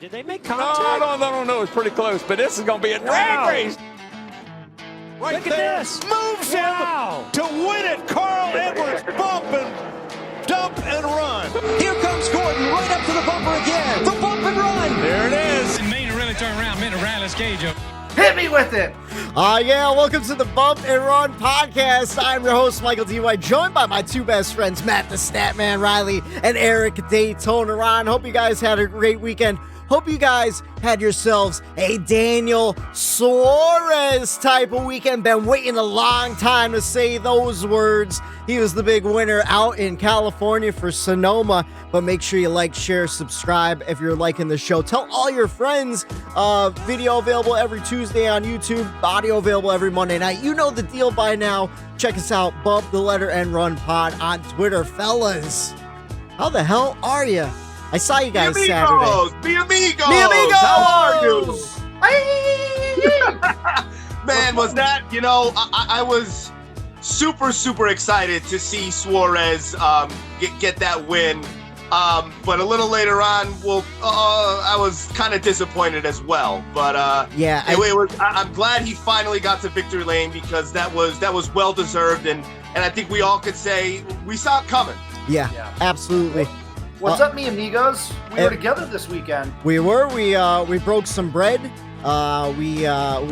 Did they make No, contact? no. It's pretty close, but this is going to be a drag race. Right Look at there. this. Moves Wow. him to win it. Carl Edwards bump and dump and run. Here comes Gordon right up to the bumper again. The bump and run. There it is. Didn't mean to really turn around, meant to rally his cage up. Hit me with it! Welcome to the Bump and Run podcast. I'm your host, Michael D. White, joined by my two best friends, Matt the Statman Reilly and Eric Daytona Ron. Hope you guys had a great weekend. Hope you guys had yourselves a Daniel Suarez type of weekend. Been waiting a long time to say those words. He was the big winner out in California for Sonoma. But make sure you like, share, subscribe if you're liking the show. Tell all your friends. Video available every Tuesday on YouTube. Audio available every Monday night. You know the deal by now. Check us out. Bump the letter N Run Pod on Twitter. Fellas, how the hell are you? I saw you guys Saturday. Mi amigos! Mi amigos! How are you? Man, was that, I was super excited to see Suarez get that win. But a little later on, I was kind of disappointed as well. But I'm glad he finally got to victory lane because that was well deserved, and I think we all could say we saw it coming. Yeah. Absolutely. What's up, mi amigos? We were together this weekend. We were. We broke some bread. We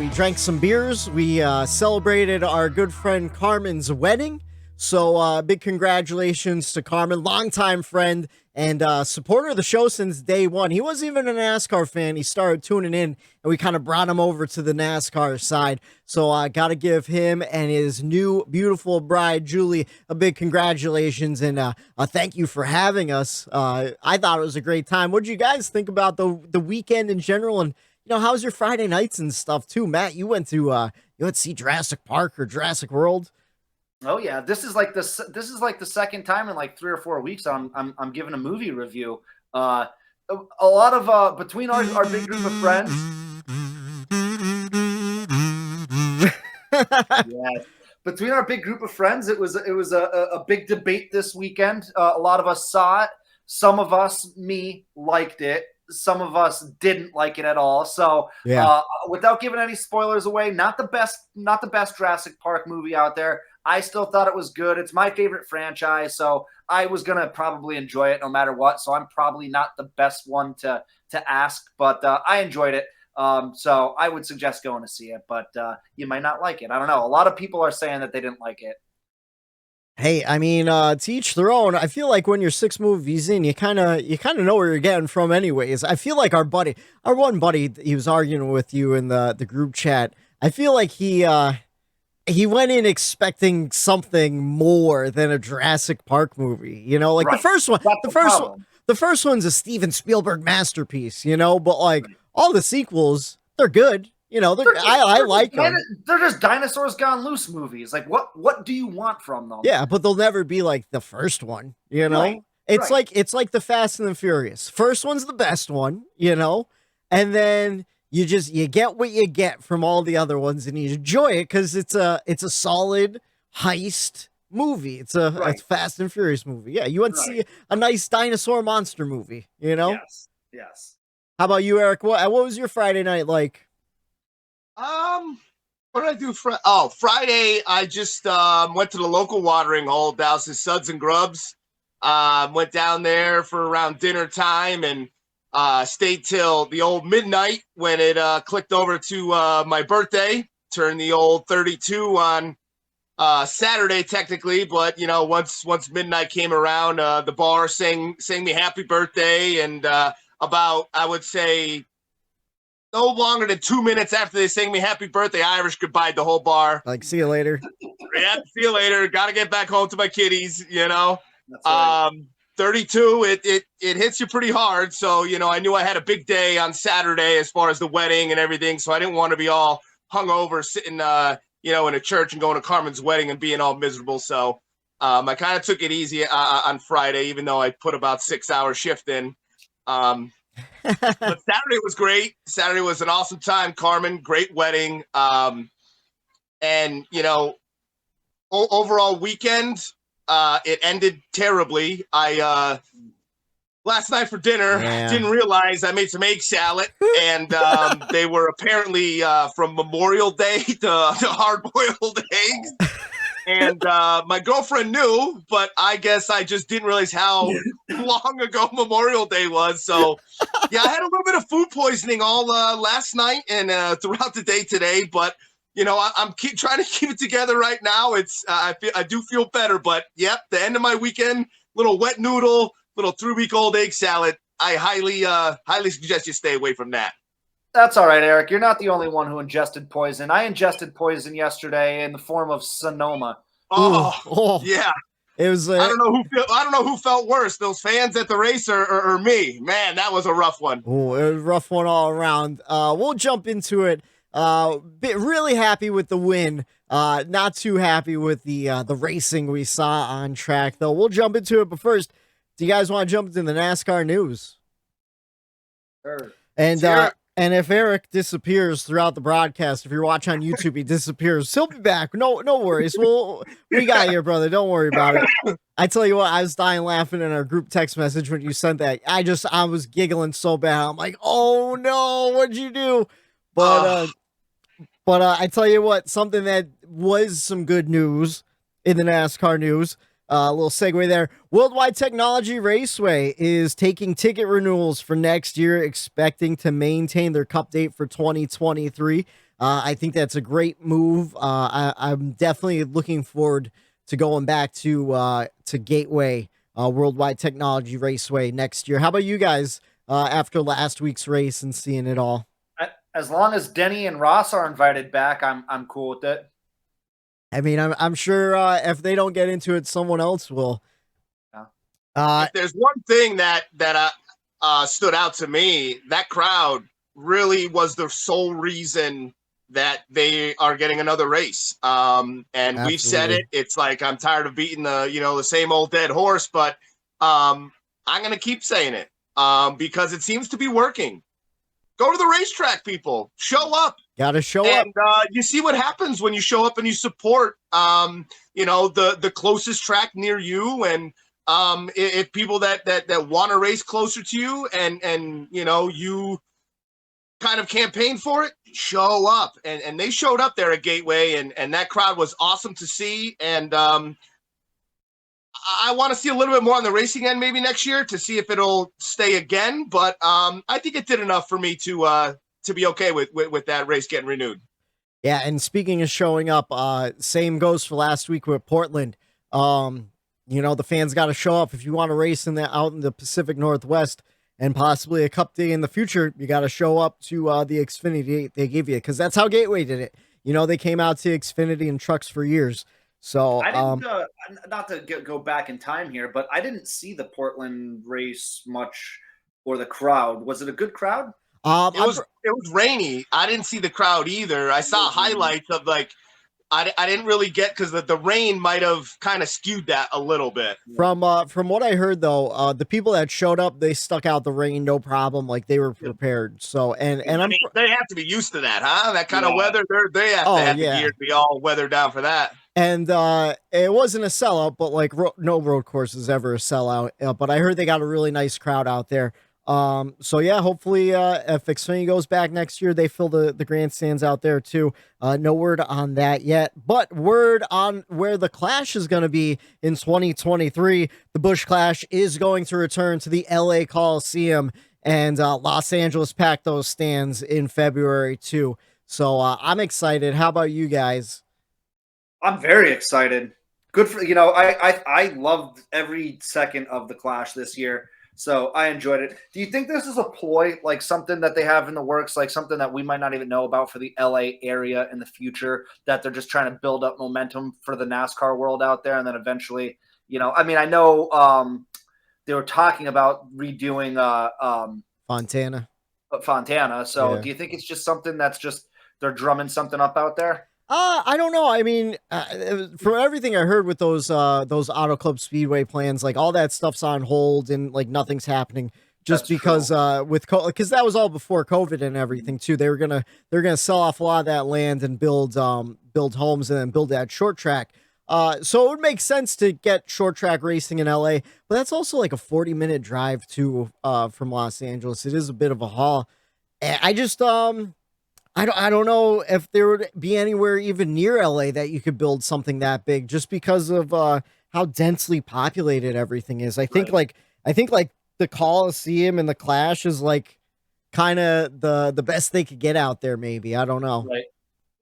drank some beers. We celebrated our good friend Carmen's wedding. So big congratulations to Carmen, longtime friend and supporter of the show since day one. He wasn't even a NASCAR fan. He started tuning in, and we kind of brought him over to the NASCAR side. So I got to give him and his new beautiful bride, Julie, a big congratulations and a thank you for having us. I thought it was a great time. What did you guys think about the weekend in general? And how's your Friday nights and stuff too? Matt, you went to see Jurassic Park or Jurassic World? Oh yeah, this is like the second time in like 3 or 4 weeks I'm giving a movie review. A lot of between our big group of friends. Yes. Between our big group of friends, it was a big debate this weekend. A lot of us saw it. Some of us, me, liked it. Some of us didn't like it at all. So, without giving any spoilers away, not the best Jurassic Park movie out there. I still thought it was good. It's my favorite franchise, so I was gonna probably enjoy it no matter what. So I'm probably not the best one to ask, but I enjoyed it. So I would suggest going to see it, but you might not like it. I don't know. A lot of people are saying that they didn't like it. Hey, I mean, to each their own. I feel like when you're 6 movies in, you kind of know where you're getting from anyways. I feel like our one buddy, he was arguing with you in the group chat. I feel like he went in expecting something more than a Jurassic Park movie. Right. The first one's a Steven Spielberg masterpiece, but like all the sequels, they're good. I like them. They're just dinosaurs gone loose movies. Like, what do you want from them? Yeah, but they'll never be like the first one. Right. It's like the Fast and the Furious. First one's the best one. And then you get what you get from all the other ones, and you enjoy it because it's a solid heist movie. It's a Fast and Furious movie. Yeah, you want to see a nice dinosaur monster movie. Yes. How about you, Eric? What was your Friday night like? What did I do? Friday, I just went to the local watering hole, doused Suds and Grubs. Went down there for around dinner time and stayed till the old midnight when it clicked over to my birthday. Turned the old 32 on Saturday, technically, but once midnight came around, the bar sang me happy birthday, and about, I would say, no longer than 2 minutes after they sang me happy birthday, Irish goodbye the whole bar. Like, see you later. Yeah, see you later. Got to get back home to my kiddies, That's right. 32, it hits you pretty hard. So, I knew I had a big day on Saturday as far as the wedding and everything. So I didn't want to be all hungover sitting, in a church and going to Carmen's wedding and being all miserable. So I kind of took it easy on Friday, even though I put about 6-hour shift in. But Saturday was great. Saturday was an awesome time. Carmen, great wedding. And, overall weekend, it ended terribly. I last night for dinner. Yeah. Didn't realize I made some egg salad, and they were apparently from Memorial Day to hard-boiled eggs. And my girlfriend knew, but I guess I just didn't realize how long ago Memorial Day was. So, yeah, I had a little bit of food poisoning all last night and throughout the day today. But I'm trying to keep it together right now. I do feel better, but yep, the end of my weekend, little wet noodle, little 3-week-old egg salad. I highly suggest you stay away from that. That's all right, Eric. You're not the only one who ingested poison. I ingested poison yesterday in the form of Sonoma. Oh. Yeah. It was. I don't know who felt worse, those fans at the race or me. Man, that was a rough one. Oh, it was a rough one all around. We'll jump into it. Really happy with the win. Not too happy with the racing we saw on track, though. We'll jump into it, but first, do you guys want to jump into the NASCAR news? Sure. And if Eric disappears throughout the broadcast, if you're watching on YouTube, he disappears. He'll be back. No worries. We got you, brother. Don't worry about it. I tell you what, I was dying laughing in our group text message when you sent that. I was giggling so bad. I'm like, oh no, what'd you do? But I tell you what, something that was some good news in the NASCAR news. A little segue there. Worldwide Technology Raceway is taking ticket renewals for next year, expecting to maintain their cup date for 2023. I think that's a great move. I'm definitely looking forward to going back to Gateway, Worldwide Technology Raceway next year. How about you guys after last week's race and seeing it all? As long as Denny and Ross are invited back, I'm cool with it. I mean, I'm sure if they don't get into it, someone else will. If there's one thing that stood out to me, that crowd really was the sole reason that they are getting another race. And Absolutely. We've said it. It's like I'm tired of beating the same old dead horse, but I'm going to keep saying it because it seems to be working. Go to the racetrack, people. Show up. Got to show up. And you see what happens when you show up and you support, the closest track near you. And if people that want to race closer to you and you kind of campaign for it, show up. And they showed up there at Gateway, and that crowd was awesome to see. And I want to see a little bit more on the racing end maybe next year to see if it'll stay again. But I think it did enough for me to be okay with that race getting renewed. Yeah, and speaking of showing up, same goes for last week with Portland. The fans got to show up. If you want to race out in the Pacific Northwest and possibly a cup day in the future, you got to show up to the Xfinity they give you, because that's how Gateway did it. They came out to Xfinity and trucks for years. So I didn't, not to go back in time here, but I didn't see the Portland race much or the crowd. Was it a good crowd? It was rainy. I didn't see the crowd either. I saw highlights of I didn't really get, because the rain might have kind of skewed that a little bit. From what I heard though, the people that showed up, they stuck out the rain no problem. Like they were prepared. So they have to be used to that, huh? That kind of weather. They have to have the gear to be all weathered down for that. And it wasn't a sellout, but no road course is ever a sellout. But I heard they got a really nice crowd out there. So yeah, hopefully if Xfinity goes back next year, they fill the grandstands out there too. No word on that yet, but word on where the Clash is going to be in 2023. The Busch Clash is going to return to the LA Coliseum, and Los Angeles packed those stands in February too. So I'm excited. How about you guys? I'm very excited. Good for, I loved every second of the Clash this year. So I enjoyed it. Do you think this is a ploy, like something that they have in the works, like something that we might not even know about for the LA area in the future, that they're just trying to build up momentum for the NASCAR world out there? And then eventually, I know they were talking about redoing Fontana. So yeah. Do you think it's just something that's just they're drumming something up out there? I don't know. I mean, from everything I heard with those Auto Club Speedway plans, like all that stuff's on hold and like nothing's happening just because because that was all before COVID and everything too. They're gonna sell off a lot of that land and build homes and then build that short track. So it would make sense to get short track racing in LA, but that's also like a 40-minute drive to from Los Angeles. It is a bit of a haul. I just I don't know if there would be anywhere even near LA that you could build something that big, just because of how densely populated everything is. I think like the Coliseum and the Clash is like kind of the best they could get out there. Maybe, I don't know. Right.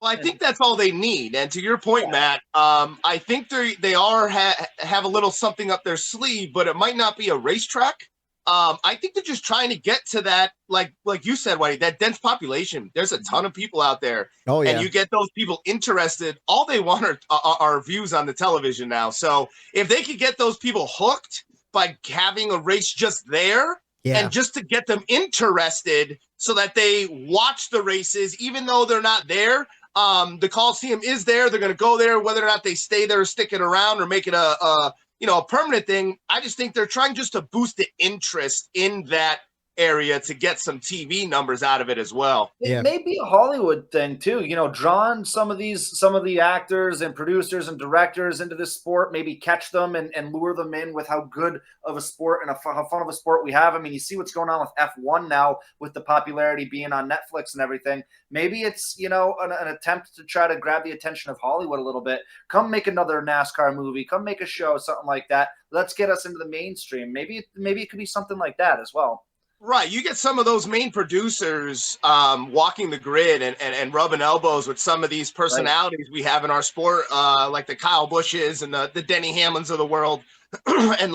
Well, I think that's all they need. And to your point, Matt, I think they have a little something up their sleeve, but it might not be a racetrack. I think they're just trying to get to that, like you said, Whitey, that dense population. There's a ton of people out there. Oh, yeah. And you get those people interested. All they want are views on the television now. So if they could get those people hooked by having a race just there, and just to get them interested so that they watch the races, even though they're not there. The Coliseum is there. They're going to go there, whether or not they stay there, stick it around, or make it a permanent thing. I just think they're trying just to boost the interest in that area to get some TV numbers out of it as well. It may be a Hollywood thing too, drawing some of the actors and producers and directors into this sport, maybe catch them and lure them in with how good of a sport and how fun of a sport we have. I mean, you see what's going on with F1 now with the popularity being on Netflix and everything. Maybe it's, an attempt to try to grab the attention of Hollywood a little bit. Come make another NASCAR movie, come make a show, something like that. Let's get us into the mainstream. Maybe it could be something like that as well. Right. You get some of those main producers walking the grid and rubbing elbows with some of these personalities we have in our sport, like the Kyle Busches and the Denny Hamlins of the world. And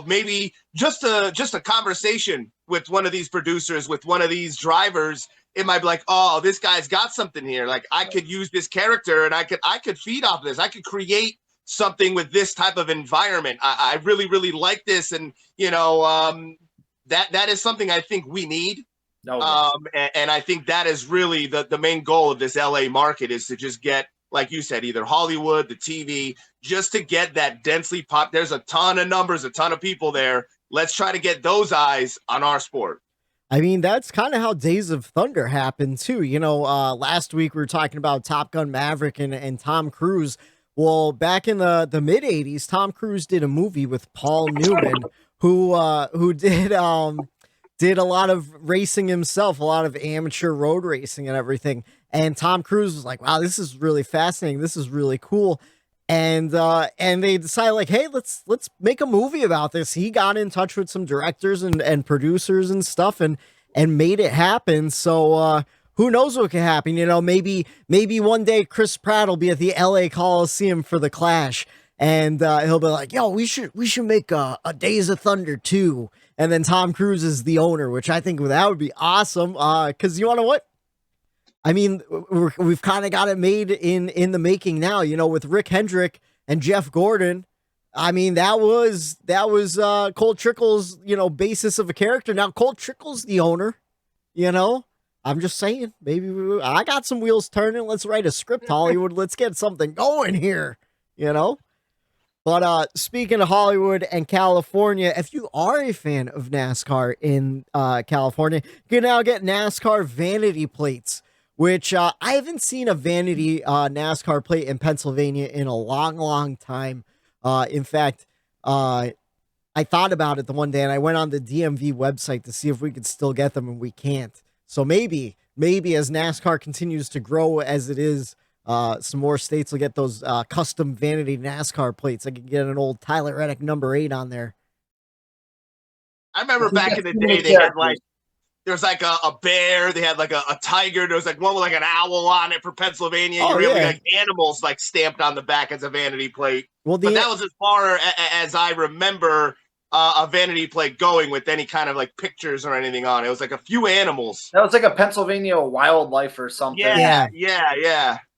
maybe just a conversation with one of these producers, with one of these drivers, it might be like, oh, this guy's got something here. Like, I could use this character and I could feed off of this. I could create something with this type of environment. I really, really like this. And, that is something I think we need. And I think that is really the main goal of this LA market, is to just get, like you said, either Hollywood, the TV, just to get that densely pop. There's a ton of numbers, a ton of people there. Let's try to get those eyes on our sport. I mean, that's kind of how Days of Thunder happened too. Last week we were talking about Top Gun Maverick and Tom Cruise. Well, back in the mid 80s, Tom Cruise did a movie with Paul Newman, who did a lot of racing himself, a lot of amateur road racing and everything. And Tom Cruise was like, wow, this is really fascinating. This is really cool. And they decided, like, hey, let's make a movie about this. He got in touch with some directors and producers and stuff and made it happen. So who knows what could happen? Maybe one day Chris Pratt will be at the LA Coliseum for the Clash. And he'll be like, yo, we should make a Days of Thunder 2. And then Tom Cruise is the owner, which I think that would be awesome. Because you want to know what? I mean, we've kind of got it made in the making now, with Rick Hendrick and Jeff Gordon. I mean, that was Cole Trickle's, basis of a character. Now Cole Trickle's the owner, I'm just saying, maybe I got some wheels turning. Let's write a script, Hollywood. Let's get something going here, But speaking of Hollywood and California, if you are a fan of NASCAR in California, you can now get NASCAR vanity plates, which I haven't seen a vanity NASCAR plate in Pennsylvania in a long, long time. In fact, I thought about it the one day, and I went on the DMV website to see if we could still get them, and we can't. So maybe as NASCAR continues to grow as it is, some more states will get those custom vanity NASCAR plates. I could get an old Tyler Reddick number 8 on there. I remember back in the day, they had there was like a bear, they had like a tiger, there was like one with like an owl on it for Pennsylvania. Oh, you really like animals like stamped on the back as a vanity plate. Well, but that was as far as I remember a vanity plate going with any kind of like pictures or anything on it. It was like a few animals. That was like a Pennsylvania wildlife or something. Yeah.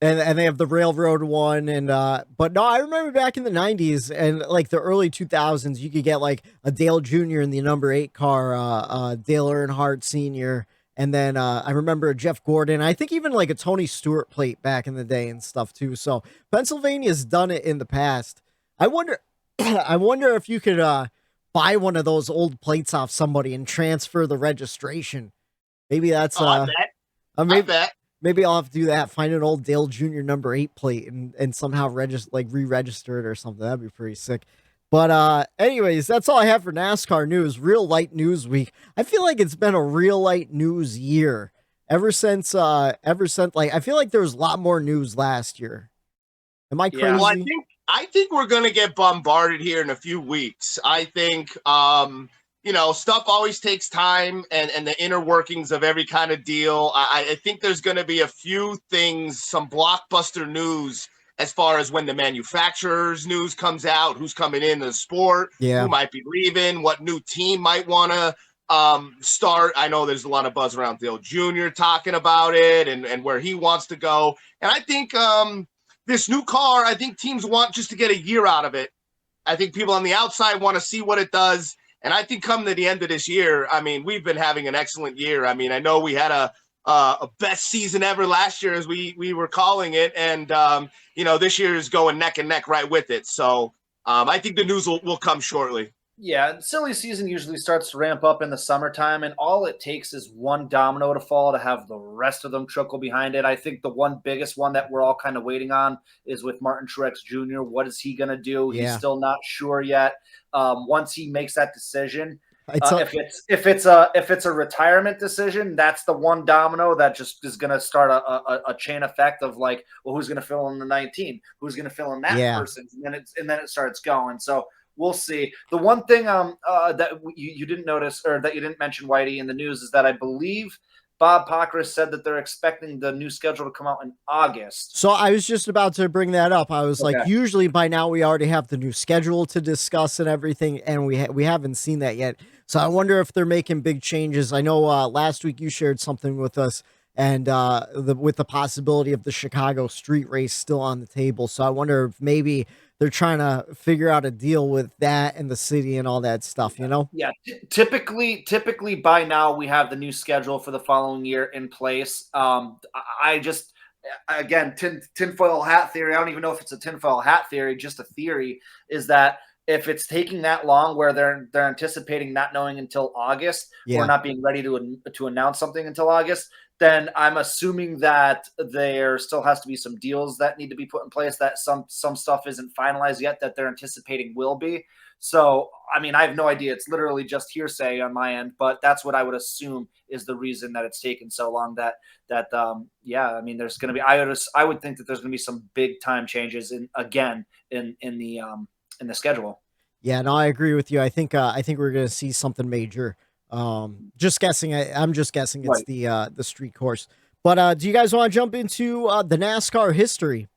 And they have the railroad one. And but no, I remember back in the 90s and like the early 2000s, you could get like a Dale Jr. in the number 8 car, Dale Earnhardt Sr. And then I remember Jeff Gordon. I think even like a Tony Stewart plate back in the day and stuff too. So Pennsylvania's done it in the past. I wonder if you could buy one of those old plates off somebody and transfer the registration. Maybe that's I bet. Maybe I'll have to do that. Find an old Dale Jr. number 8 plate and somehow re-register it or something. That'd be pretty sick. But anyways, that's all I have for NASCAR news. Real light news week. I feel like it's been a real light news year ever since I feel like there was a lot more news last year. Am I crazy? Yeah, well, I think we're gonna get bombarded here in a few weeks. I think stuff always takes time and the inner workings of every kind of deal. I think there's gonna be a few things, some blockbuster news as far as when the manufacturer's news comes out, who's coming in the sport, who might be leaving, what new team might want to start. I know there's a lot of buzz around Dale Jr. talking about it and where he wants to go. And I think this new car, I think teams want just to get a year out of it. I think people on the outside want to see what it does. And I think come to the end of this year, I mean, we've been having an excellent year. I mean, I know we had a best season ever last year, as we were calling it. And, this year is going neck and neck right with it. So I think the news will come shortly. Yeah, silly season usually starts to ramp up in the summertime, and all it takes is one domino to fall to have the rest of them trickle behind it. I think the one biggest one that we're all kind of waiting on is with Martin Truex Jr. What is he going to do? Yeah. He's still not sure yet. Once he makes that decision, if it's a retirement decision, that's the one domino that just is going to start a chain effect of like, well, who's going to fill in the 19? Who's going to fill in that person? And then it starts going. So we'll see. The one thing that you didn't notice or that you didn't mention, Whitey, in the news is that I believe Bob Pockris said that they're expecting the new schedule to come out in August. So I was just about to bring that up. I was like, usually by now we already have the new schedule to discuss and everything, and we haven't seen that yet. So I wonder if they're making big changes. I know last week you shared something with us, and with the possibility of the Chicago street race still on the table. So I wonder if maybe they're trying to figure out a deal with that and the city and all that stuff, Yeah. Typically by now we have the new schedule for the following year in place. I just, again, tinfoil hat theory. I don't even know if it's a tinfoil hat theory, just a theory, is that if it's taking that long where they're anticipating not knowing until August or not being ready to announce something until August, then I'm assuming that there still has to be some deals that need to be put in place, that some stuff isn't finalized yet that they're anticipating will be. So, I mean, I have no idea. It's literally just hearsay on my end, but that's what I would assume is the reason that it's taken so long. I mean, there's going to be, I would think that there's going to be some big time changes in the schedule. Yeah, no, I agree with you. I think we're going to see something major. Just guessing. I'm just guessing it's the street course. But do you guys want to jump into the NASCAR history?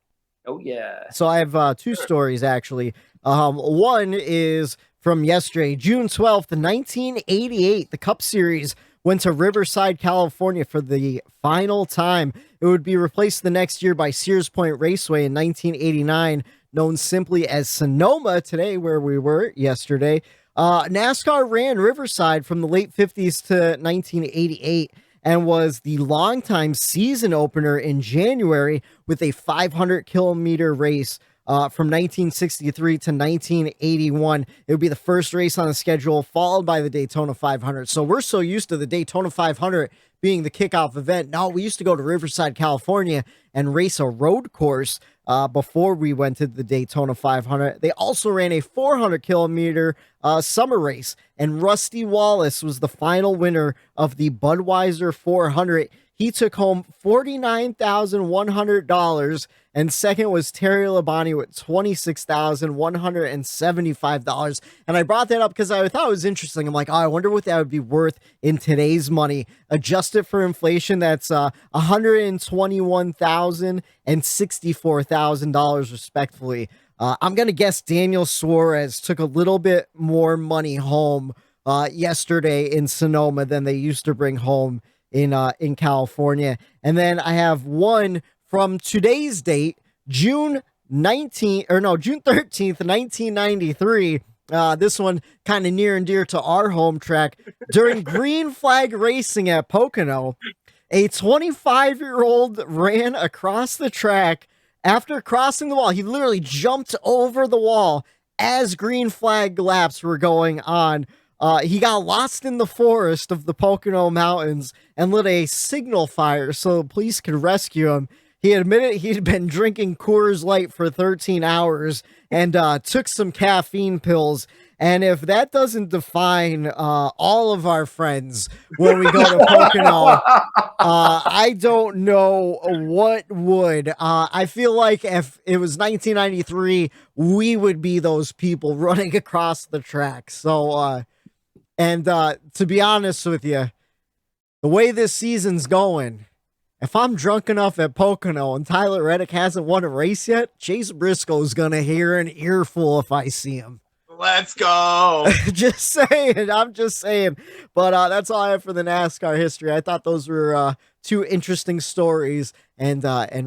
Oh yeah. So I have two stories actually. One is from yesterday, June 12th, 1988. The Cup Series went to Riverside, California for the final time. It would be replaced the next year by Sears Point Raceway in 1989, known simply as Sonoma today, where we were yesterday. NASCAR ran Riverside from the late 50s to 1988 and was the longtime season opener in January with a 500-kilometer race from 1963 to 1981. It would be the first race on the schedule, followed by the Daytona 500. So we're so used to the Daytona 500 being the kickoff event. No, we used to go to Riverside, California and race a road course before we went to the Daytona 500. They also ran a 400-kilometer summer race, and Rusty Wallace was the final winner of the Budweiser 400. He took home $49,100, and second was Terry Labonte with $26,175. And I brought that up because I thought it was interesting. I'm like, I wonder what that would be worth in today's money. Adjusted for inflation, that's $121,000 and $64,000 respectively. I'm going to guess Daniel Suarez took a little bit more money home yesterday in Sonoma than they used to bring home in California. And then I have one from today's date, June 13th, 1993. This one kind of near and dear to our home track. During green flag racing at Pocono, a 25-year-old ran across the track after crossing the wall. He literally jumped over the wall as green flag laps were going on. he got lost in the forest of the Pocono Mountains and lit a signal fire so the police could rescue him. He admitted he'd been drinking Coors Light for 13 hours and took some caffeine pills. And if that doesn't define all of our friends when we go to Pocono, I don't know what would. I feel like if it was 1993, we would be those people running across the track. So, to be honest with you, the way this season's going, if I'm drunk enough at Pocono and Tyler Reddick hasn't won a race yet, Chase Briscoe's going to hear an earful if I see him. Let's go. Just saying. I'm just saying. But that's all I have for the NASCAR history. I thought those were two interesting stories and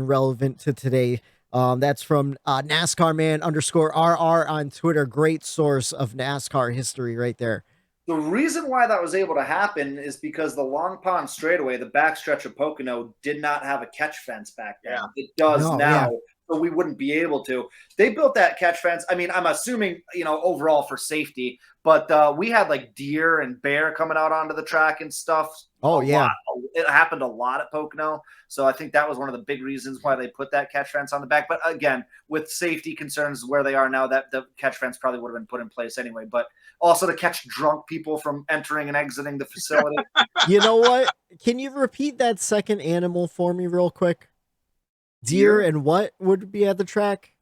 relevant to today. That's from NASCAR man _RR on Twitter. Great source of NASCAR history right there. The reason why that was able to happen is because the Long Pond straightaway, the backstretch of Pocono, did not have a catch fence back then. Yeah. It does now. Yeah. So we wouldn't be able to. They built that catch fence. I mean, I'm assuming, overall for safety, but we had like deer and bear coming out onto the track and stuff. Oh, yeah. It happened a lot at Pocono. So I think that was one of the big reasons why they put that catch fence on the back. But again, with safety concerns where they are now, that the catch fence probably would have been put in place anyway. But also to catch drunk people from entering and exiting the facility. You know what? Can you repeat that second animal for me real quick? Deer and what would be at the track?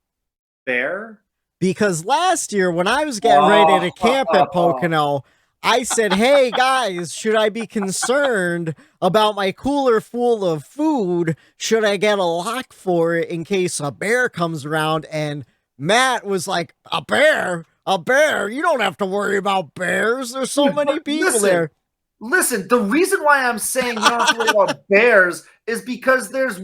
Bear? Because last year when I was getting ready to camp at Pocono, I said, hey guys, should I be concerned about my cooler full of food? Should I get a lock for it in case a bear comes around? And Matt was like, a bear? A bear? You don't have to worry about bears. There's so many people there. Listen, the reason why I'm saying you don't have to worry about bears is because there's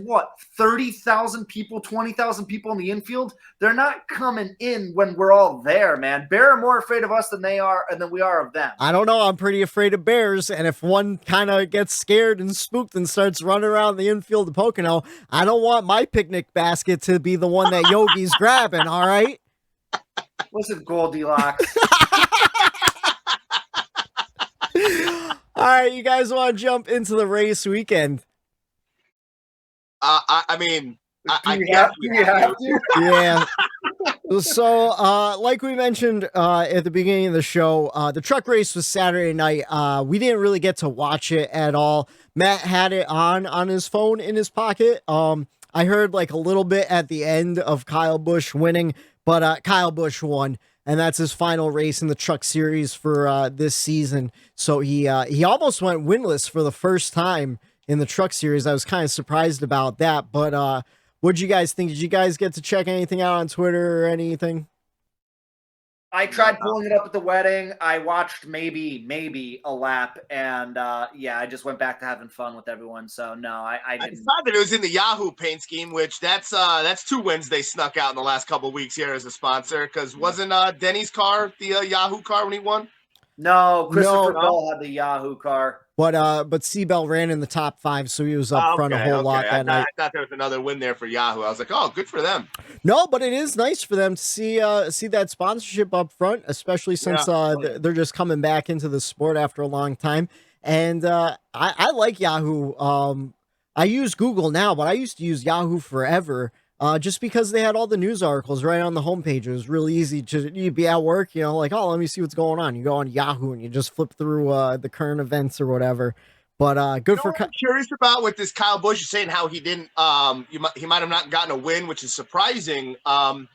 30,000 people, 20,000 people in the infield. They're not coming in when we're all there, man. Bear are more afraid of us than we are of them. I don't know. I'm pretty afraid of bears. And if one kind of gets scared and spooked and starts running around the infield of Pocono, I don't want my picnic basket to be the one that Yogi's grabbing. All right. Listen, Goldilocks. All right, you guys want to jump into the race weekend? I mean, yeah. So, like we mentioned at the beginning of the show, the truck race was Saturday night. We didn't really get to watch it at all. Matt had it on his phone in his pocket. I heard like a little bit at the end of Kyle Busch winning, but Kyle Busch won. And that's his final race in the Truck Series for this season. So he almost went winless for the first time in the Truck Series. I was kind of surprised about that. But what'd you guys think? Did you guys get to check anything out on Twitter or anything? I tried pulling it up at the wedding. I watched maybe a lap, and I just went back to having fun with everyone. So no, I didn't. I saw that it was in the Yahoo paint scheme, which that's 2 wins they snuck out in the last couple of weeks here as a sponsor. Because wasn't Denny's car the Yahoo car when he won? No, Christopher Bell had the Yahoo car. But Seabell ran in the top 5, so he was up front a whole lot that night. I thought there was another win there for Yahoo. I was like, oh, good for them. No, but it is nice for them to see that sponsorship up front, especially since they're just coming back into the sport after a long time. And I like Yahoo. I use Google now, but I used to use Yahoo forever. Just because they had all the news articles right on the homepage. It was really easy you'd be at work, like, oh, let me see what's going on. You go on Yahoo and you just flip through the current events or whatever. But good for. I'm curious about with this Kyle Busch is saying how he didn't. He might have not gotten a win, which is surprising. Now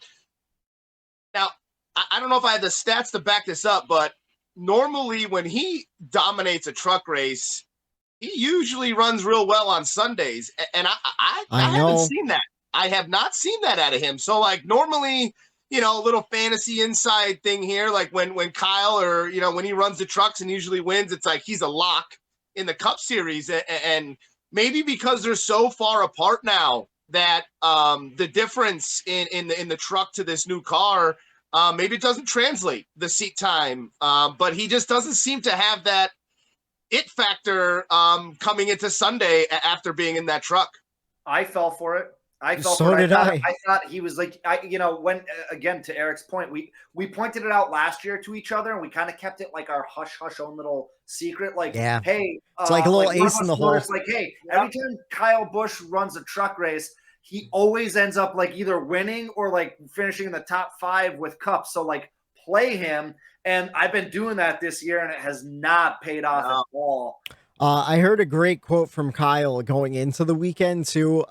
I don't know if I had the stats to back this up, but normally when he dominates a truck race, he usually runs real well on Sundays, and I haven't seen that. I have not seen that out of him. So, like, normally, a little fantasy inside thing here, like when Kyle or, when he runs the trucks and usually wins, it's like he's a lock in the Cup Series. And maybe because they're so far apart now that the difference in the truck to this new car, maybe it doesn't translate the seat time. But he just doesn't seem to have that it factor coming into Sunday after being in that truck. I fell for it. I felt So did I. I thought he was like, when again to Eric's point, we pointed it out last year to each other, and we kind of kept it like our hush own little secret. Like, Yeah. hey, It's like a little one of ace in us the hole. noticed, like, hey, every time Kyle Busch runs a truck race, he always ends up like either winning or like finishing in the top 5 with cups. So like, play him. And I've been doing that this year, and it has not paid off at all. I heard a great quote from Kyle going into the weekend too.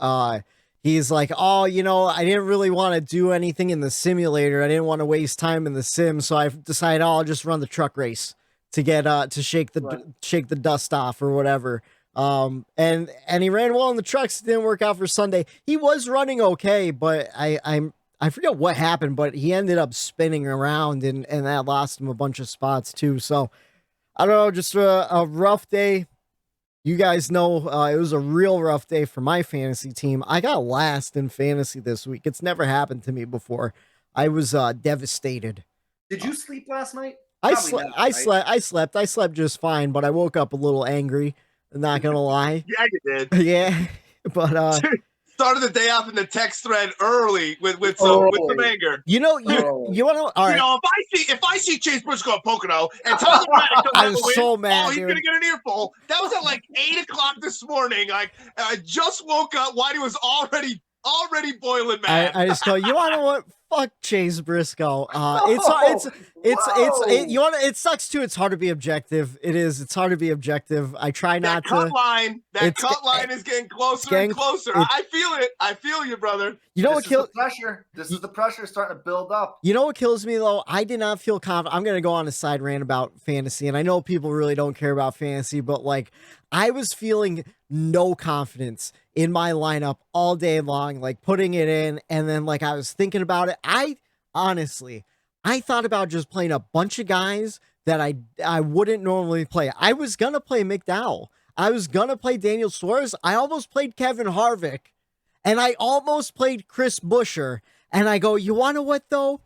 He's like, oh, I didn't really want to do anything in the simulator. I didn't want to waste time in the sim. So I decided, I'll just run the truck race to get, to shake the dust off or whatever. And he ran well in the trucks. It didn't work out for Sunday. He was running okay, but I forget what happened, but he ended up spinning around and that lost him a bunch of spots too. So I don't know, just a rough day. You guys know it was a real rough day for my fantasy team. I got last in fantasy this week. It's never happened to me before. I was devastated. Did you sleep last night? I slept just fine, but I woke up a little angry. I'm not gonna lie. Yeah, you did. Yeah, but started the day off in the text thread early with some anger. You want to? All right. If I see Chase Briscoe at Pocono and Tyler Reddick comes I out was the win, so mad. he's gonna get an earful. That was at like 8:00 this morning. Like I just woke up. Whitey was already boiling mad. I just go, you want to what? Fuck Chase Briscoe. It sucks too. It's hard to be objective. It is. It's hard to be objective. I try not to. That cut line is getting closer and closer. I feel it. I feel you, brother. You know what kills pressure? This is the pressure starting to build up. You know what kills me though? I did not feel confident. I'm gonna go on a side rant about fantasy, and I know people really don't care about fantasy, but like I was feeling no confidence in my lineup all day long, like putting it in, and then like I was thinking about it. I thought about just playing a bunch of guys that I wouldn't normally play. I was gonna play McDowell. I was gonna play Daniel Suarez. I almost played Kevin Harvick, and I almost played Chris Buescher. And I go, you want to what though?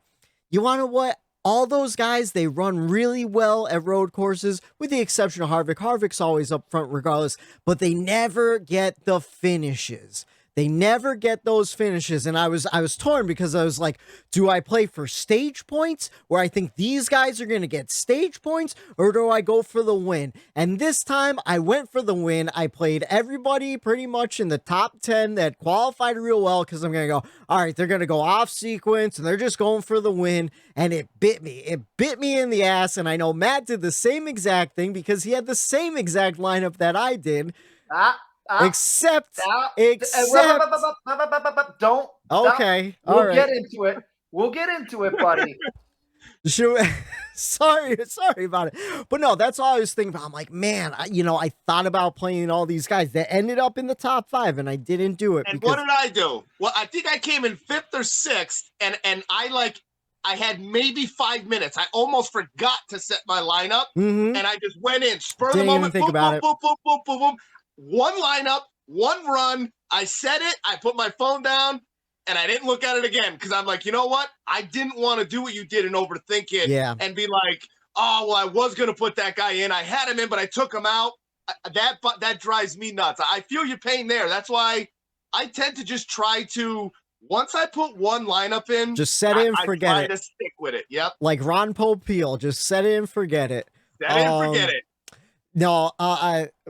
You want to what? All those guys, they run really well at road courses, with the exception of Harvick. Harvick's always up front regardless, but they never get the finishes. They never get those finishes. And I was torn because I was like, do I play for stage points where I think these guys are going to get stage points, or do I go for the win? And this time I went for the win. I played everybody pretty much in the top 10 that qualified real well, because I'm going to go, all right, they're going to go off sequence and they're just going for the win. And it bit me. It bit me in the ass. And I know Matt did the same exact thing because he had the same exact lineup that I did. Except don't. Okay. We'll get into it. We'll get into it, buddy. Sorry about it. But no, that's all I was thinking about. I'm like, man, I thought about playing all these guys that ended up in the top 5, and I didn't do it. And what did I do? Well, I think I came in 5th or 6th, and I had maybe 5 minutes. I almost forgot to set my lineup, and I just went in, spur of the moment, boom, boom, boom. One lineup, one run. I set it. I put my phone down, and I didn't look at it again because I'm like, you know what? I didn't want to do what you did and overthink it and be like, oh, well, I was going to put that guy in. I had him in, but I took him out. That drives me nuts. I feel your pain there. That's why I tend to just try to, once I put one lineup in, just set it and forget it. I try to stick with it. Yep. Like Ron Popeil, just set it and forget it. Set it and forget it. No,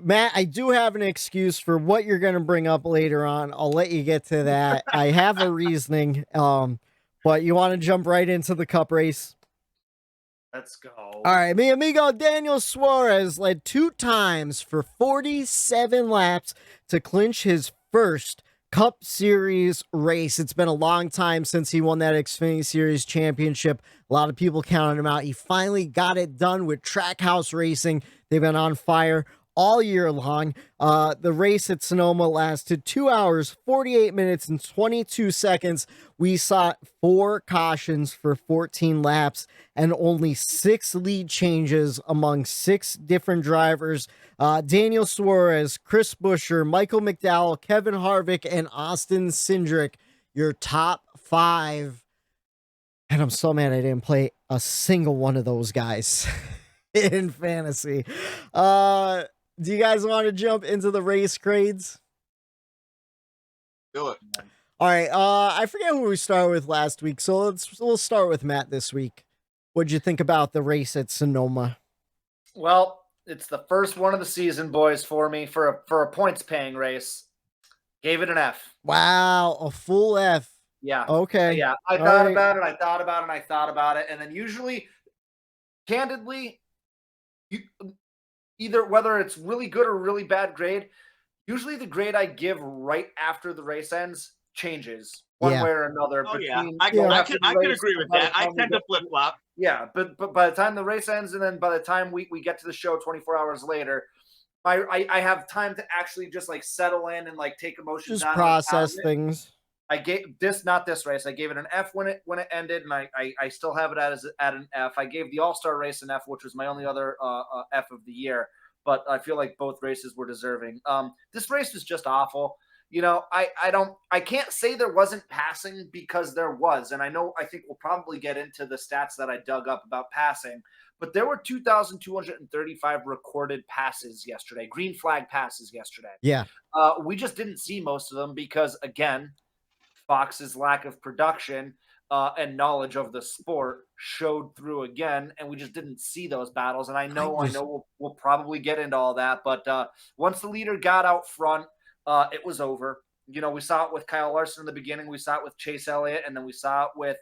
Matt, I do have an excuse for what you're going to bring up later on. I'll let you get to that. I have a reasoning, but you want to jump right into the cup race? Let's go. All right, mi amigo Daniel Suarez led 2 times for 47 laps to clinch his first Cup Series race. It's been a long time since he won that Xfinity Series championship. A lot of people counted him out. He finally got it done with Trackhouse Racing. They've been on fire all year long. The race at Sonoma lasted 2 hours, 48 minutes, and 22 seconds. We saw 4 cautions for 14 laps and only 6 lead changes among 6 different drivers. Daniel Suarez, Chris Buescher, Michael McDowell, Kevin Harvick, and Austin Cindric, your top 5. And I'm so mad I didn't play a single one of those guys in fantasy. Do you guys want to jump into the race grades? Do it. All right. I forget who we started with last week, so we'll start with Matt this week. What'd you think about the race at Sonoma? Well, it's the first one of the season, boys, for me for a points paying race. Gave it an F. Wow, a full F. Yeah. Okay. Yeah. I thought about it. And then usually, candidly, either whether it's really good or really bad grade, usually the grade I give right after the race ends changes one way or another. I can agree with that. I tend to flip flop. Yeah, but by the time the race ends, and then by the time we get to the show 24 hours later, I have time to actually just like settle in and like take emotions, just process things. I gave not this race. I gave it an F when it ended, and I still have it at an F. I gave the All-Star race an F, which was my only other F of the year. But I feel like both races were deserving. This race was just awful. You know, I can't say there wasn't passing because there was. And I think we'll probably get into the stats that I dug up about passing, but there were 2,235 recorded passes yesterday, green flag passes yesterday. Yeah. We just didn't see most of them because, again, Fox's lack of production and knowledge of the sport showed through again, and we just didn't see those battles. And I know we'll probably get into all that, but once the leader got out front, it was over. You know, we saw it with Kyle Larson in the beginning. We saw it with Chase Elliott, and then we saw it with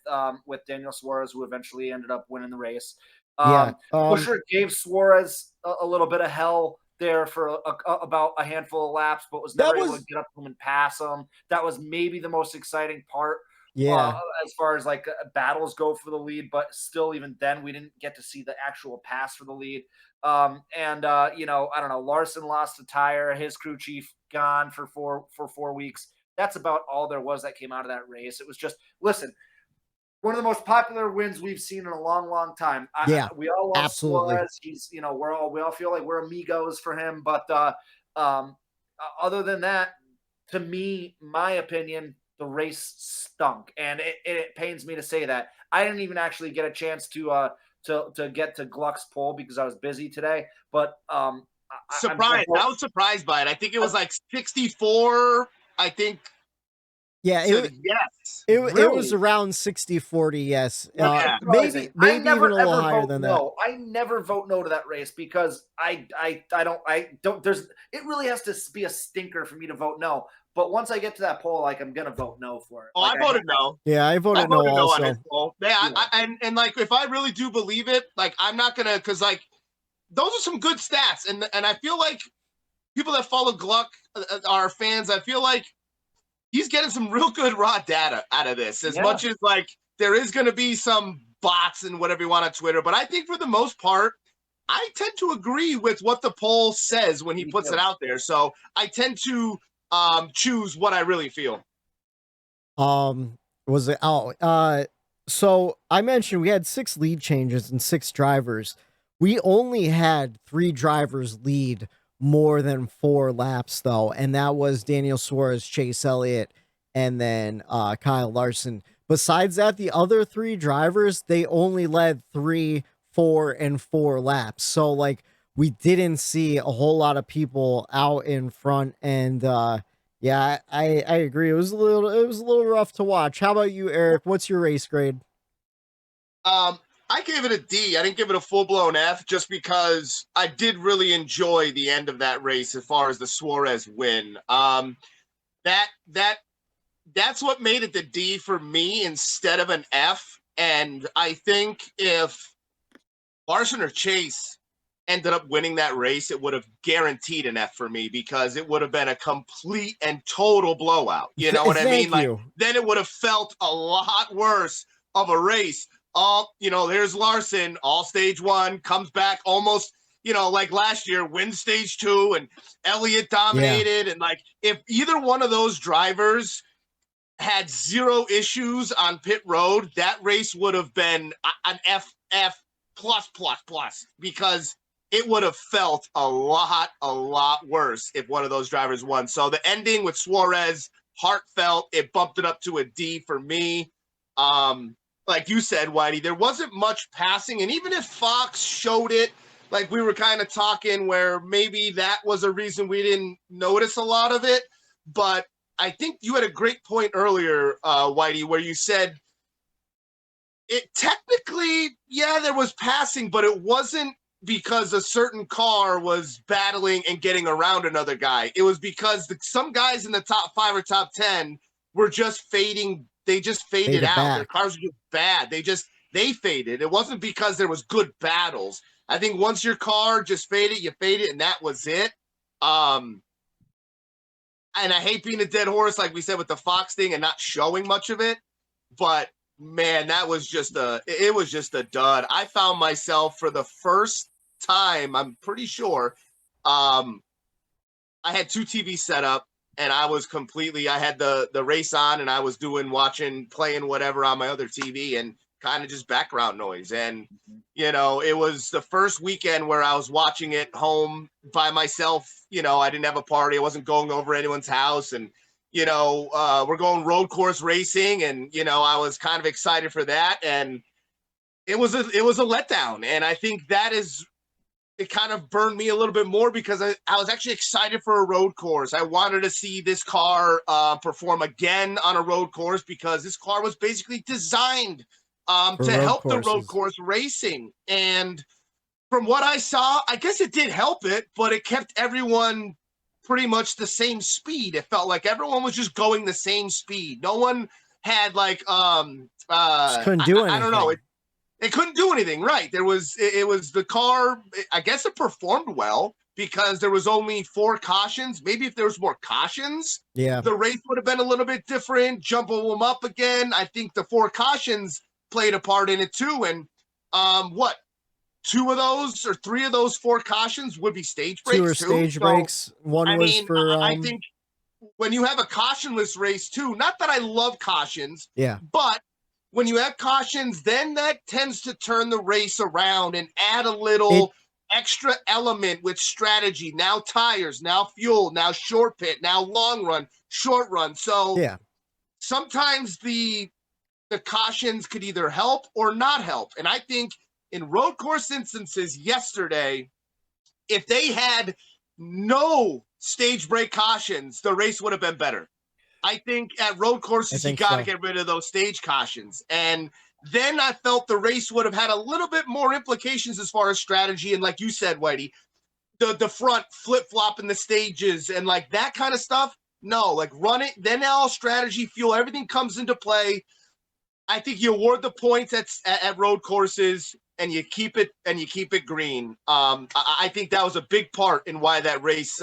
Daniel Suarez, who eventually ended up winning the race. Buescher gave Suarez a little bit of hell there for about a handful of laps, but was never able to get up to him and pass him. That was maybe the most exciting part. Yeah. As far as like battles go for the lead, but still, even then, we didn't get to see the actual pass for the lead. You know, I don't know. Larson lost a tire. His crew chief gone for 4 weeks. That's about all there was that came out of that race. It was just, listen, one of the most popular wins we've seen in a long, long time. We all love Suarez. He's, you know, we all feel like we're amigos for him. But other than that, to me, my opinion, the race stunk, and it pains me to say that. I didn't even actually get a chance to get to Gluck's poll because I was busy today. But I was surprised by it. I think it was like 64. I think. Yeah, it was around 60-40. Yes, maybe even a little higher than that. I never vote no to that race because I don't. It really has to be a stinker for me to vote no. But once I get to that poll, like, I'm gonna vote no for it. Oh, like, I voted no. Yeah, I voted no also. On his poll. Yeah, and like, if I really do believe it, like, I'm not gonna, because like, those are some good stats, and I feel like people that follow Gluck are fans. I feel like he's getting some real good raw data out of this. As much as like there is going to be some bots and whatever you want on Twitter, but I think for the most part, I tend to agree with what the poll says when he puts it out there. So I tend to choose what I really feel. So I mentioned we had 6 lead changes and 6 drivers. We only had 3 drivers lead more than 4 laps, though, and that was Daniel Suarez, Chase Elliott, and then Kyle Larson. Besides that, the other 3 drivers, they only led 3, 4, and 4 laps. So, like, we didn't see a whole lot of people out in front, and yeah, I agree. It was a little rough to watch. How about you, Eric? What's your race grade? I gave it a D. I didn't give it a full-blown F just because I did really enjoy the end of that race as far as the Suarez win. That's what made it the D for me instead of an F. And I think if Larson or Chase ended up winning that race, it would have guaranteed an F for me because it would have been a complete and total blowout. You know what I mean? Like, then it would have felt a lot worse of a race. There's Larson, all stage 1, comes back almost, like last year, wins stage 2, and Elliott dominated. Yeah. And like, if either one of those drivers had 0 issues on pit road, that race would have been an F because it would have felt a lot worse if one of those drivers won. So the ending with Suarez, heartfelt, it bumped it up to a D for me. Like you said, Whitey, there wasn't much passing. And even if Fox showed it, like we were kind of talking where maybe that was a reason we didn't notice a lot of it. But I think you had a great point earlier, Whitey, where you said it technically, yeah, there was passing, but it wasn't because a certain car was battling and getting around another guy. It was because some guys in the top 5 or top 10 were just fading. They just faded out. Back. Their cars were just bad. They faded. It wasn't because there was good battles. I think once your car just faded, you faded, and that was it. And I hate being a dead horse, like we said with the Fox thing and not showing much of it, but man, it was just a dud. I found myself for the first time, I'm pretty sure, I had 2 TVs set up, and I had the race on, and I was playing whatever on my other TV, and kind of just background noise. And, it was the first weekend where I was watching it home by myself. I didn't have a party. I wasn't going over anyone's house. And, we're going road course racing, and, I was kind of excited for that. And it was a letdown. And I think it kind of burned me a little bit more because I was actually excited for a road course. I wanted to see this car perform again on a road course because this car was basically designed to help the road course racing. And from what I saw, I guess it did help it, but it kept everyone pretty much the same speed. It felt like everyone was just going the same speed. No one had just couldn't do anything. I don't know. It couldn't do anything, right? It was the car. I guess it performed well because there was only 4 cautions. Maybe if there was more cautions, the race would have been a little bit different. Jumping them up again. I think the 4 cautions played a part in it too. And 2 of those or 3 of those 4 cautions would be stage breaks. 2 are stage breaks. One was for. I think when you have a cautionless race too, not that I love cautions, but when you have cautions, then that tends to turn the race around and add a little extra element with strategy. Now tires, now fuel, now short pit, now long run, short run. So sometimes the cautions could either help or not help. And I think in road course instances yesterday, if they had no stage break cautions, the race would have been better. I think at road courses, you got to get rid of those stage cautions. And then I felt the race would have had a little bit more implications as far as strategy. And like you said, Whitey, the front flip-flopping the stages and like that kind of stuff. No, like run it. Then all strategy, fuel, everything comes into play. I think you award the points at road courses and you keep it green. I think that was a big part in why that race,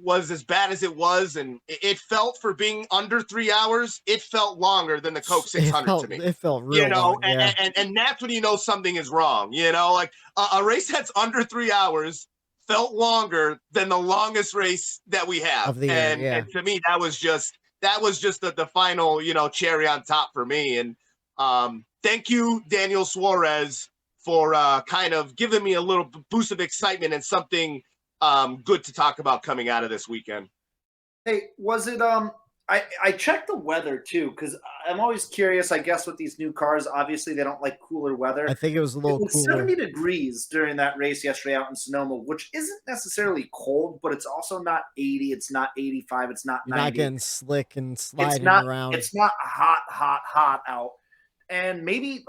was as bad as it was. And it felt, for being under 3 hours, it felt longer than the Coke 600 to me. It felt real long, and that's when you know something is wrong. Like a race that's under 3 hours felt longer than the longest race that we have. Of the year, and to me, that was just the final, cherry on top for me. And thank you, Daniel Suarez, for kind of giving me a little boost of excitement and something good to talk about coming out of this weekend. Hey, was it I checked the weather too, because I'm always curious, I guess, with these new cars. Obviously they don't like cooler weather. I think it was a little cooler. 70 degrees during that race yesterday out in Sonoma, which isn't necessarily cold, but it's also not 80, it's not 85, it's not 90. You're not getting slick and sliding around. It's not hot out. And maybe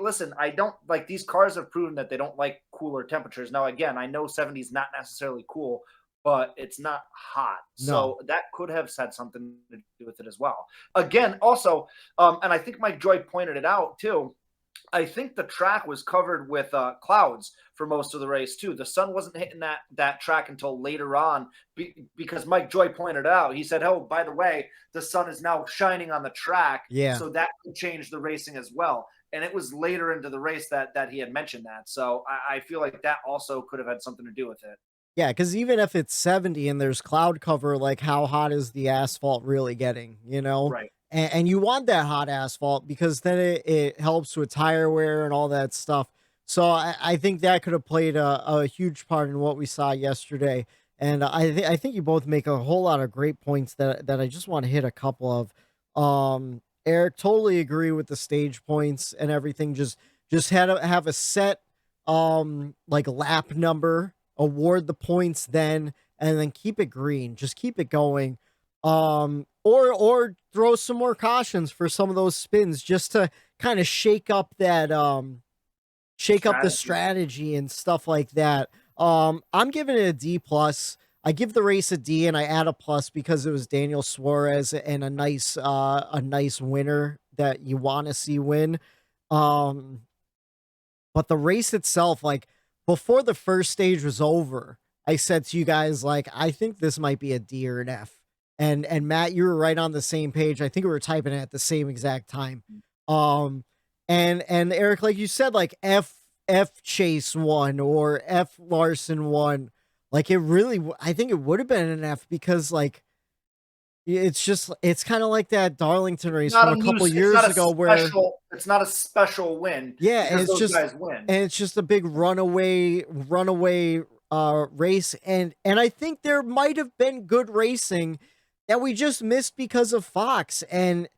listen, I don't like, these cars have proven that they don't like cooler temperatures. Now, again, I know 70 is not necessarily cool, but it's not hot. No. So that could have had something to do with it as well. Again, also, and I think Mike Joy pointed it out too, I think the track was covered with clouds for most of the race too. The sun wasn't hitting that track until later on because Mike Joy pointed out. He said, "Oh, by the way, the sun is now shining on the track." Yeah. So that could change the racing as well. And it was later into the race that he had mentioned that. So I feel like that also could have had something to do with it. Yeah, because even if it's 70 and there's cloud cover, like how hot is the asphalt really getting, Right. And you want that hot asphalt because then it helps with tire wear and all that stuff. So I think that could have played a huge part in what we saw yesterday. And I think you both make a whole lot of great points that I just want to hit a couple of. Eric, totally agree with the stage points and everything. Just have a set lap number, award the points then, and then keep it green. Just keep it going. or throw some more cautions for some of those spins just to kind of shake up that up the strategy and stuff like that. I'm giving it a D plus. I give the race a D and I add a plus because it was Daniel Suarez and a nice winner that you want to see win. But the race itself, like before the first stage was over, I said to you guys, like, I think this might be a D or an F. And Matt, you were right on the same page. I think we were typing it at the same exact time. And Eric, like you said, like F Chase won or F Larson won. Like it really, I think it would have been an F because like it's kind of like that Darlington race from a couple years ago where it's not a special win. Yeah, and it's just guys win. And it's just a big runaway race, and I think there might have been good racing that we just missed because of Fox, and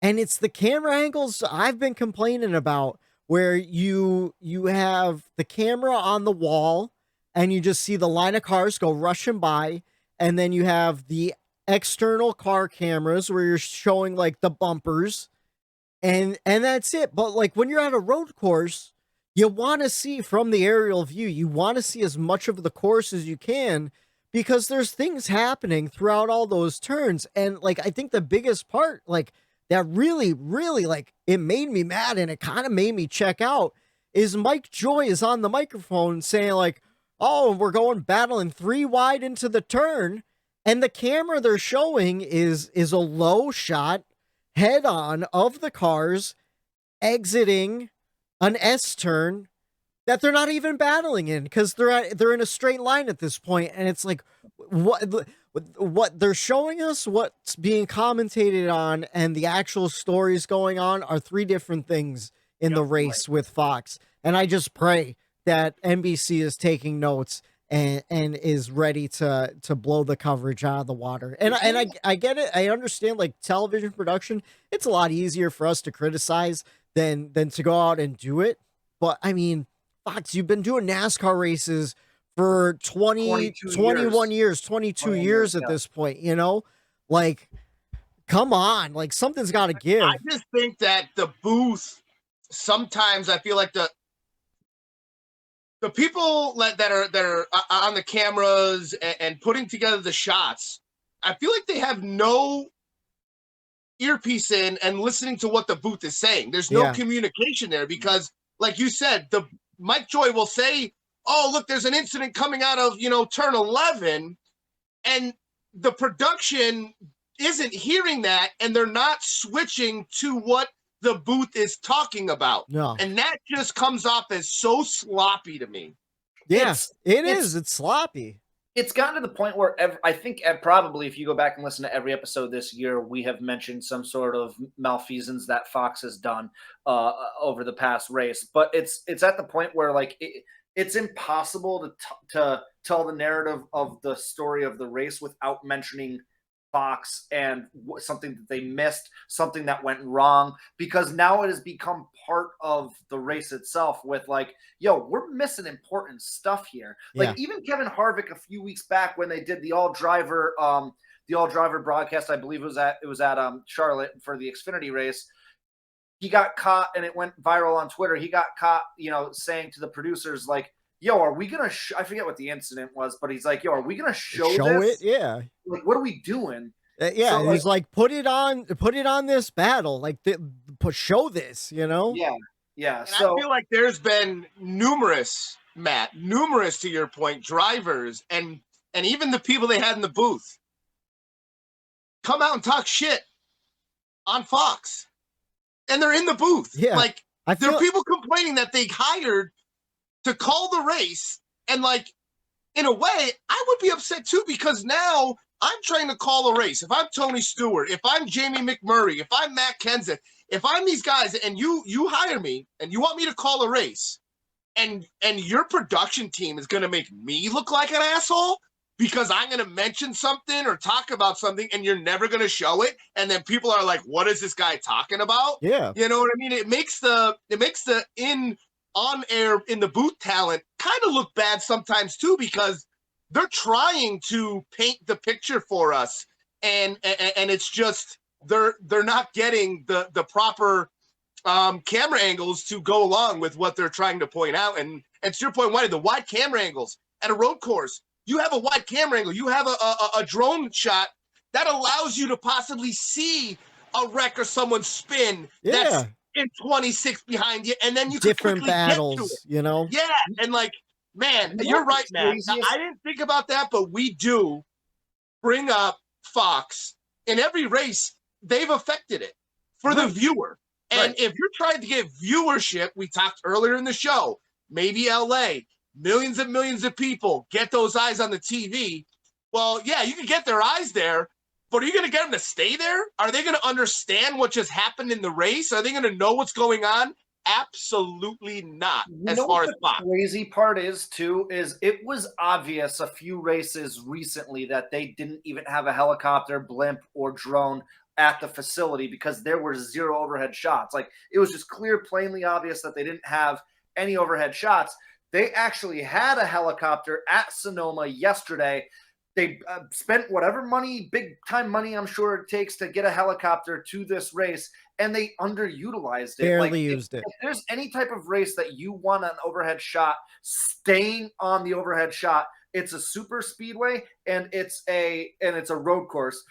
it's the camera angles I've been complaining about, where you have the camera on the wall and you just see the line of cars go rushing by, and then you have the external car cameras where you're showing like the bumpers, and that's it. But like when you're at a road course, you want to see from the aerial view, you want to see as much of the course as you can, because there's things happening throughout all those turns. And like, I think the biggest part, like that really, like it made me mad and it kind of made me check out, is Mike Joy is on the microphone saying like, oh, we're going battling 3 wide into the turn. And the camera they're showing is a low shot head on of the cars exiting an S turn that they're not even battling in, because they're in a straight line at this point. And it's like, what they're showing us, what's being commentated on, and the actual stories going on are 3 different things in the race with Fox. And I just pray that NBC is taking notes and is ready to blow the coverage out of the water. And I get it. I understand, like, television production, it's a lot easier for us to criticize than to go out and do it. But I mean, Fox, you've been doing NASCAR races for 21 years, 22 years at this point, you know? Like, come on, like something's got to give. I just think that the booth, sometimes I feel like the people that are on the cameras and putting together the shots, I feel like they have no earpiece in and listening to what the booth is saying. There's no communication there because, like you said, the Mike Joy will say, oh, look, there's an incident coming out of, turn 11, and the production isn't hearing that, and they're not switching to what the booth is talking about. No. And that just comes off as so sloppy to me. Yes, it's sloppy. It's gotten to the point where I think probably if you go back and listen to every episode this year, we have mentioned some sort of malfeasance that Fox has done over the past race. But it's at the point where like it's impossible to tell the narrative of the story of the race without mentioning Fox and something that they missed, something that went wrong, because now it has become part of the race itself with like, yo, we're missing important stuff here. Like even Kevin Harvick a few weeks back when they did the all driver broadcast, I believe it was at Charlotte for the Xfinity race. He got caught and it went viral on Twitter. He got caught, saying to the producers like, yo, are we going to I forget what the incident was, but he's like, yo, are we going to show this? It? Yeah. Like, what are we doing? So, he's like, put it on this battle. Like, show this, Yeah. Yeah. And I feel like there's been numerous, to your point, drivers and even the people they had in the booth come out and talk shit on Fox. And they're in the booth. Yeah. Like, there are people complaining that they hired to call the race, and like, in a way, I would be upset too, because now I'm trying to call a race. If I'm Tony Stewart, if I'm Jamie McMurray, if I'm Matt Kenseth, if I'm these guys, and you hire me and you want me to call a race, and your production team is going to make me look like an asshole because I'm going to mention something or talk about something, and you're never going to show it, and then people are like, "What is this guy talking about?" Yeah, you know what I mean. It makes the on air in the booth talent kind of look bad sometimes too, because they're trying to paint the picture for us and it's just they're not getting the proper camera angles to go along with what they're trying to point out. And to your point, Whitey, the wide camera angles at a road course, you have a wide camera angle, you have a drone shot that allows you to possibly see a wreck or someone spin that's in 26 behind you, and then you different can battles, get to it. you know? Yeah, and like, man, you're right, man. I didn't think about that, but we do bring up Fox in every race. They've affected it for the viewer. And if you're trying to get viewership, we talked earlier in the show, maybe LA, millions and millions of people get those eyes on the TV. Well, yeah, you can get their eyes there, but are you going to get them to stay there? Are they going to understand what just happened in the race? Are they going to know what's going on? Absolutely not. As far as Fox. The crazy part is, too, is it was obvious a few races recently that they didn't even have a helicopter, blimp, or drone at the facility because there were zero overhead shots. Like, it was just clear, plainly obvious that they didn't have any overhead shots. They actually had a helicopter at Sonoma yesterday. They spent whatever money, big time money, I'm sure it takes to get a helicopter to this race, and they underutilized it. Barely used it. If there's any type of race that you want an overhead shot, staying on the overhead shot, it's a super speedway and it's a road course.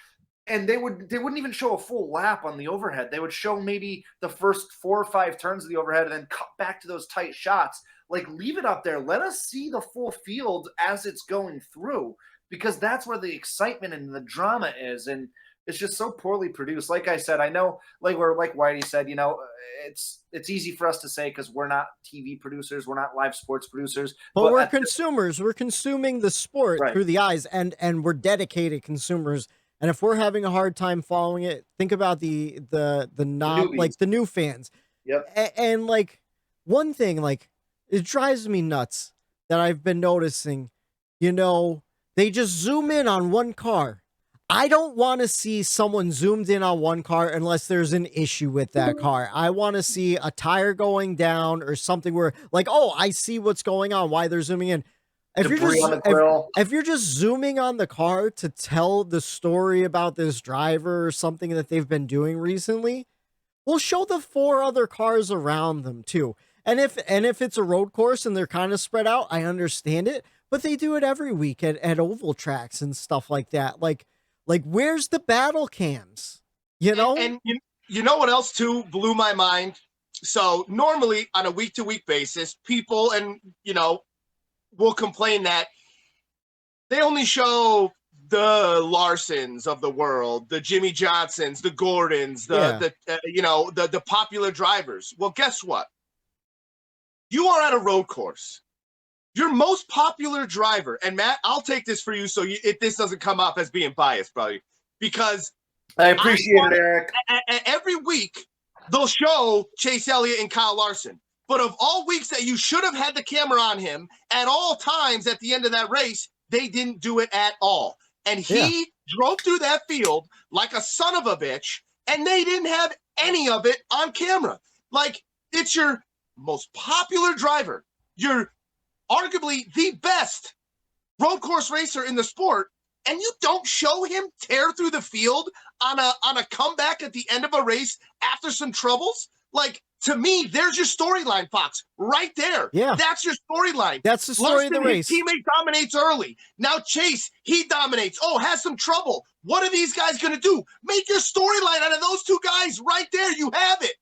And they wouldn't even show a full lap on the overhead. They would show maybe the first 4 or 5 turns of the overhead and then cut back to those tight shots. Like, leave it up there. Let us see the full field as it's going through, because that's where the excitement and the drama is. And it's just so poorly produced. Like I said, I know, like Whitey said, you know, it's easy for us to say because we're not TV producers, we're not live sports producers. But we're consumers. We're consuming the sport through the eyes, and we're dedicated consumers. And if we're having a hard time following it, think about the new fans. Yep. And like, one thing, like, it drives me nuts that I've been noticing, you know, they just zoom in on one car. I don't want to see someone zoomed in on one car unless there's an issue with that car. I want to see a tire going down or something where, like, oh, I see what's going on, why they're zooming in. If you're just zooming on the car to tell the story about this driver or something that they've been doing recently, we'll show the 4 other cars around them too. And if it's a road course and they're kind of spread out, I understand it. But they do it every week at oval tracks and stuff like that. Like where's the battle cams? You know? And you know what else too blew my mind? So normally on a week-to-week basis, people will complain that they only show the Larsons of the world, the Jimmy Johnsons, the Gordons, the popular drivers. Well, guess what? You are at a road course. Your most popular driver, and Matt, I'll take this for you so this doesn't come off as being biased, probably, because I appreciate it, Eric. Every week, they'll show Chase Elliott and Kyle Larson. But of all weeks that you should have had the camera on him at all times at the end of that race, they didn't do it at all. And he drove through that field like a son of a bitch, and they didn't have any of it on camera. Like, it's your most popular driver. You're arguably the best road course racer in the sport, and you don't show him tear through the field on a comeback at the end of a race after some troubles. Like, to me, there's your storyline, Fox, right there. Yeah. That's your storyline. That's the story of the race. His teammate dominates early. Now Chase, he dominates. Oh, has some trouble. What are these guys going to do? Make your storyline out of those 2 guys right there. You have it.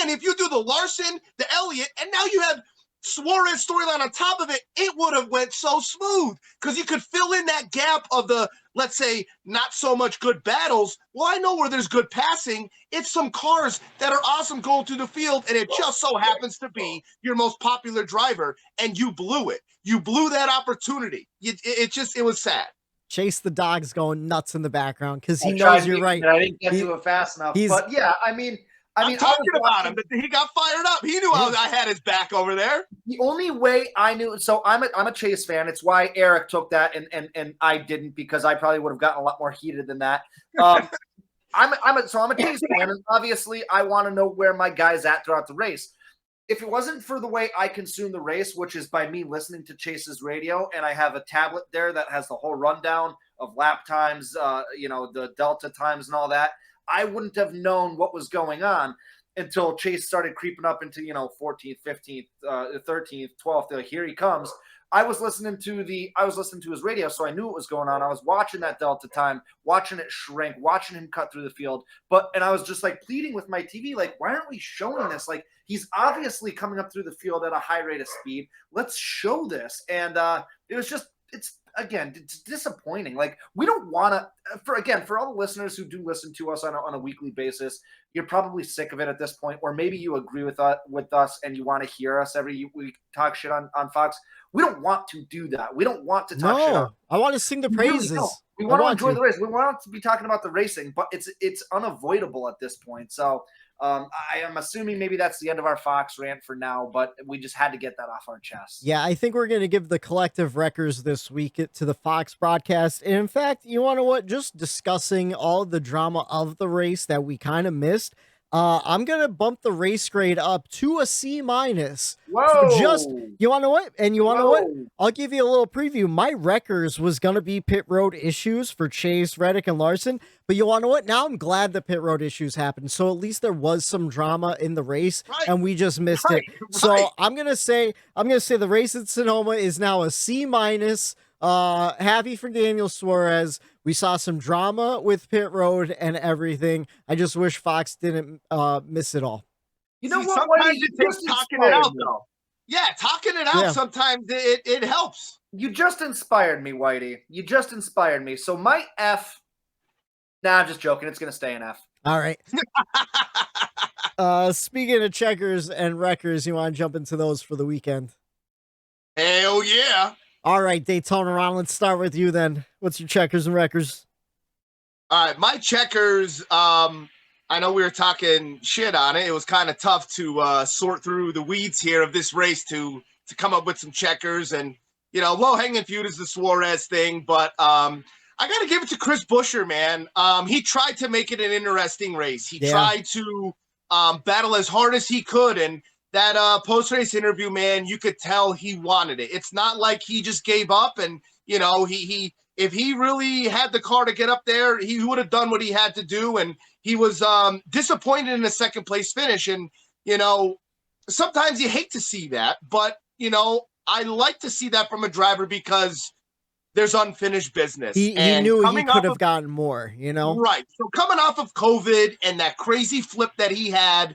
And if you do the Larson, the Elliott, and now you have Suarez storyline on top of it, it would have went so smooth because you could fill in that gap of the, let's say, not so much good battles. Well, I know where there's good passing. It's some cars that are awesome going through the field, and it just so happens to be your most popular driver, and you blew it. You blew that opportunity. It was sad. Chase the dog's going nuts in the background because he knows you're right. I didn't get to it fast enough. But yeah, I mean, I'm talking about him, but he got fired up. He knew I had his back over there. The only way I knew, so I'm a Chase fan. It's why Eric took that and I didn't, because I probably would have gotten a lot more heated than that. I'm a Chase fan, and obviously I want to know where my guy's at throughout the race. If it wasn't for the way I consume the race, which is by me listening to Chase's radio, and I have a tablet there that has the whole rundown lap times, the delta times and all that, I wouldn't have known what was going on until Chase started creeping up into 14th, 15th, 13th, 12th. Here he comes. I was listening to his radio, so I knew what was going on. I was watching that delta time, watching it shrink, watching him cut through the field. And I was just like pleading with my TV, like, why aren't we showing this? Like, he's obviously coming up through the field at a high rate of speed. Let's show this. And it's disappointing. Like, we don't want to, for all the listeners who do listen to us on a weekly basis, you're probably sick of it at this point, or maybe you agree with us and you want to hear us every week talk shit on Fox. We don't want to do that. We don't want to talk shit on. I want to sing the praises. Really, we want to enjoy the race. We want to be talking about the racing, but it's unavoidable at this point. So I am assuming maybe that's the end of our Fox rant for now, but we just had to get that off our chest. Yeah, I think we're going to give the collective records this week to the Fox broadcast. And in fact, you want to what? Just discussing all the drama of the race that we kind of missed. I'm going to bump the race grade up to a C-. Whoa! You want to what? And you want to what? I'll give you a little preview. My records was going to be pit road issues for Chase, Reddick, and Larson. But you want to what? Now I'm glad the pit road issues happened. So at least there was some drama in the race, and we just missed it. So I'm going to say the race at Sonoma is now a C-. Happy for Daniel Suarez. We saw some drama with pit road and everything. I just wish Fox didn't miss it all. You know what? Sometimes it takes talking it out, though. Yeah, talking it out, sometimes it helps. You just inspired me, Whitey. You just inspired me. So my F... Nah, I'm just joking. It's going to stay an F. All right. Speaking of checkers and wreckers, you want to jump into those for the weekend? Hell yeah. All right, Daytona Ron, let's start with you then. What's your checkers and wreckers? All right, my checkers, I know we were talking shit on it. It was kind of tough to sort through the weeds here of this race to come up with some checkers. And, low-hanging fruit is the Suarez thing. But I got to give it to Chris Buescher, man. He tried to make it an interesting race. He tried to battle as hard as he could. And that post-race interview, man, you could tell he wanted it. It's not like he just gave up and, he if he really had the car to get up there, he would have done what he had to do. And he was disappointed in the second place finish. And, sometimes you hate to see that, but, I like to see that from a driver because there's unfinished business. He knew he could have gotten more, Right. So coming off of COVID and that crazy flip that he had,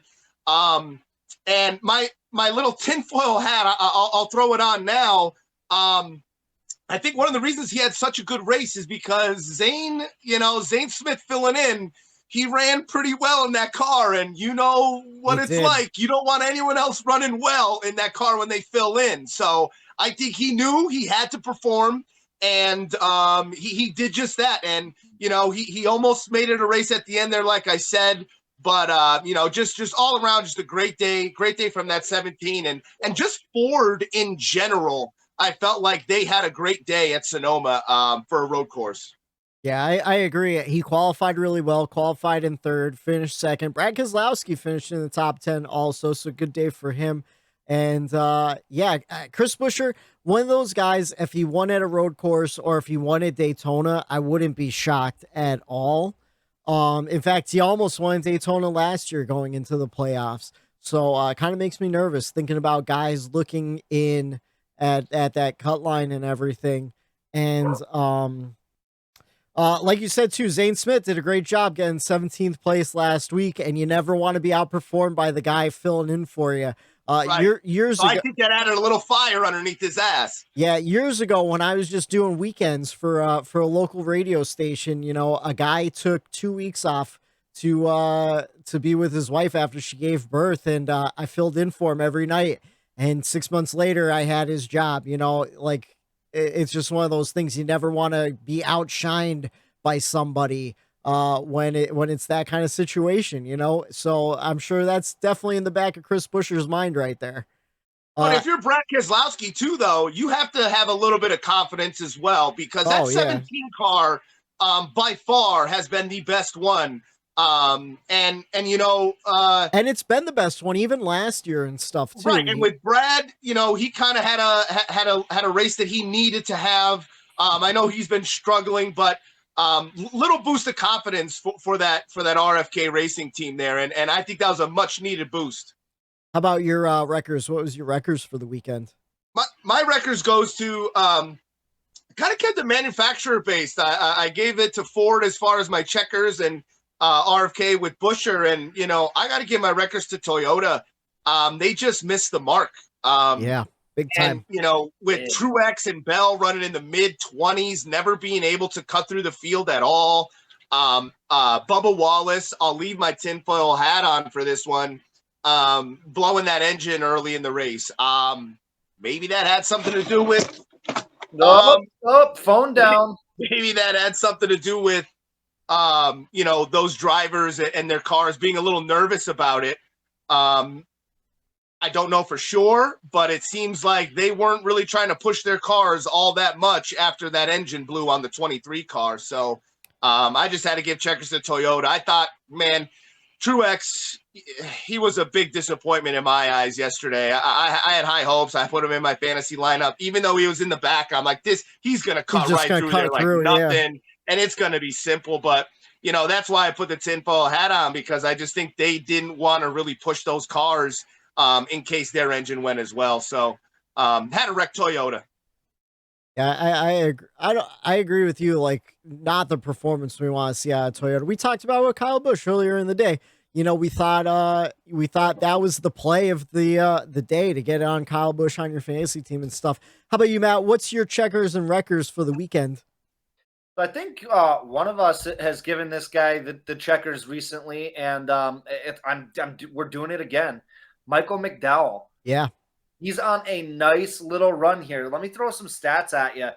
and my little tinfoil hat, I'll throw it on now. I think one of the reasons he had such a good race is because Zane Smith filling in, he ran pretty well in that car. And you know what it's like. You don't want anyone else running well in that car when they fill in. So I think he knew he had to perform. And he did just that. And, he almost made it a race at the end there, like I said. But, just all around, just a great day from that 17. And just Ford in general, I felt like they had a great day at Sonoma for a road course. Yeah, I agree. He qualified really well, qualified in third, finished second. Brad Keselowski finished in the top 10 also, so good day for him. And, Chris Buescher, one of those guys, if he won at a road course or if he won at Daytona, I wouldn't be shocked at all. In fact, he almost won Daytona last year going into the playoffs. So kind of makes me nervous thinking about guys looking in at that cut line and everything. And like you said, too, Zane Smith did a great job getting 17th place last week. And you never want to be outperformed by the guy filling in for you. Right. Years ago, I think that added a little fire underneath his ass. Yeah, years ago when I was just doing weekends for a local radio station, a guy took 2 weeks off to be with his wife after she gave birth, and I filled in for him every night. And 6 months later, I had his job. It's just one of those things. You never want to be outshined by somebody when it's that kind of situation, So I'm sure that's definitely in the back of Chris Buescher's mind right there. But if you're Brad Keselowski too, though, you have to have a little bit of confidence as well, because that 17 car by far has been the best one. And it's been the best one even last year and stuff too. Right. And with Brad, he kind of had a race that he needed to have. I know he's been struggling, but little boost of confidence for that RFK Racing team there, and I think that was a much needed boost. How about your records? What was your records for the weekend? My records goes to kind of kept the manufacturer based. I gave it to Ford as far as my checkers, and RFK with Buescher, and I got to give my records to Toyota. They just missed the mark. Yeah, big time. And with Truex and Bell running in the mid-20s, never being able to cut through the field at all. Bubba Wallace, I'll leave my tinfoil hat on for this one. Blowing that engine early in the race. Maybe that had something to do with. Phone down. Maybe that had something to do with, those drivers and their cars being a little nervous about it. I don't know for sure, but it seems like they weren't really trying to push their cars all that much after that engine blew on the 23 car. So I just had to give checkers to Toyota. I thought, man, Truex, he was a big disappointment in my eyes yesterday. I had high hopes. I put him in my fantasy lineup. Even though he was in the back, I'm like, he's going to cut right through there like nothing, and it's going to be simple. But, that's why I put the tinfoil hat on, because I just think they didn't want to really push those cars in case their engine went as well. So had to wreck Toyota. Yeah, I agree. I agree with you. Like, not the performance we want to see out of Toyota. We talked about with Kyle Busch earlier in the day. We thought that was the play of the day, to get on Kyle Busch on your fantasy team and stuff. How about you, Matt? What's your checkers and wreckers for the weekend? I think one of us has given this guy the checkers recently, and we're doing it again. Michael McDowell. Yeah. He's on a nice little run here. Let me throw some stats at you.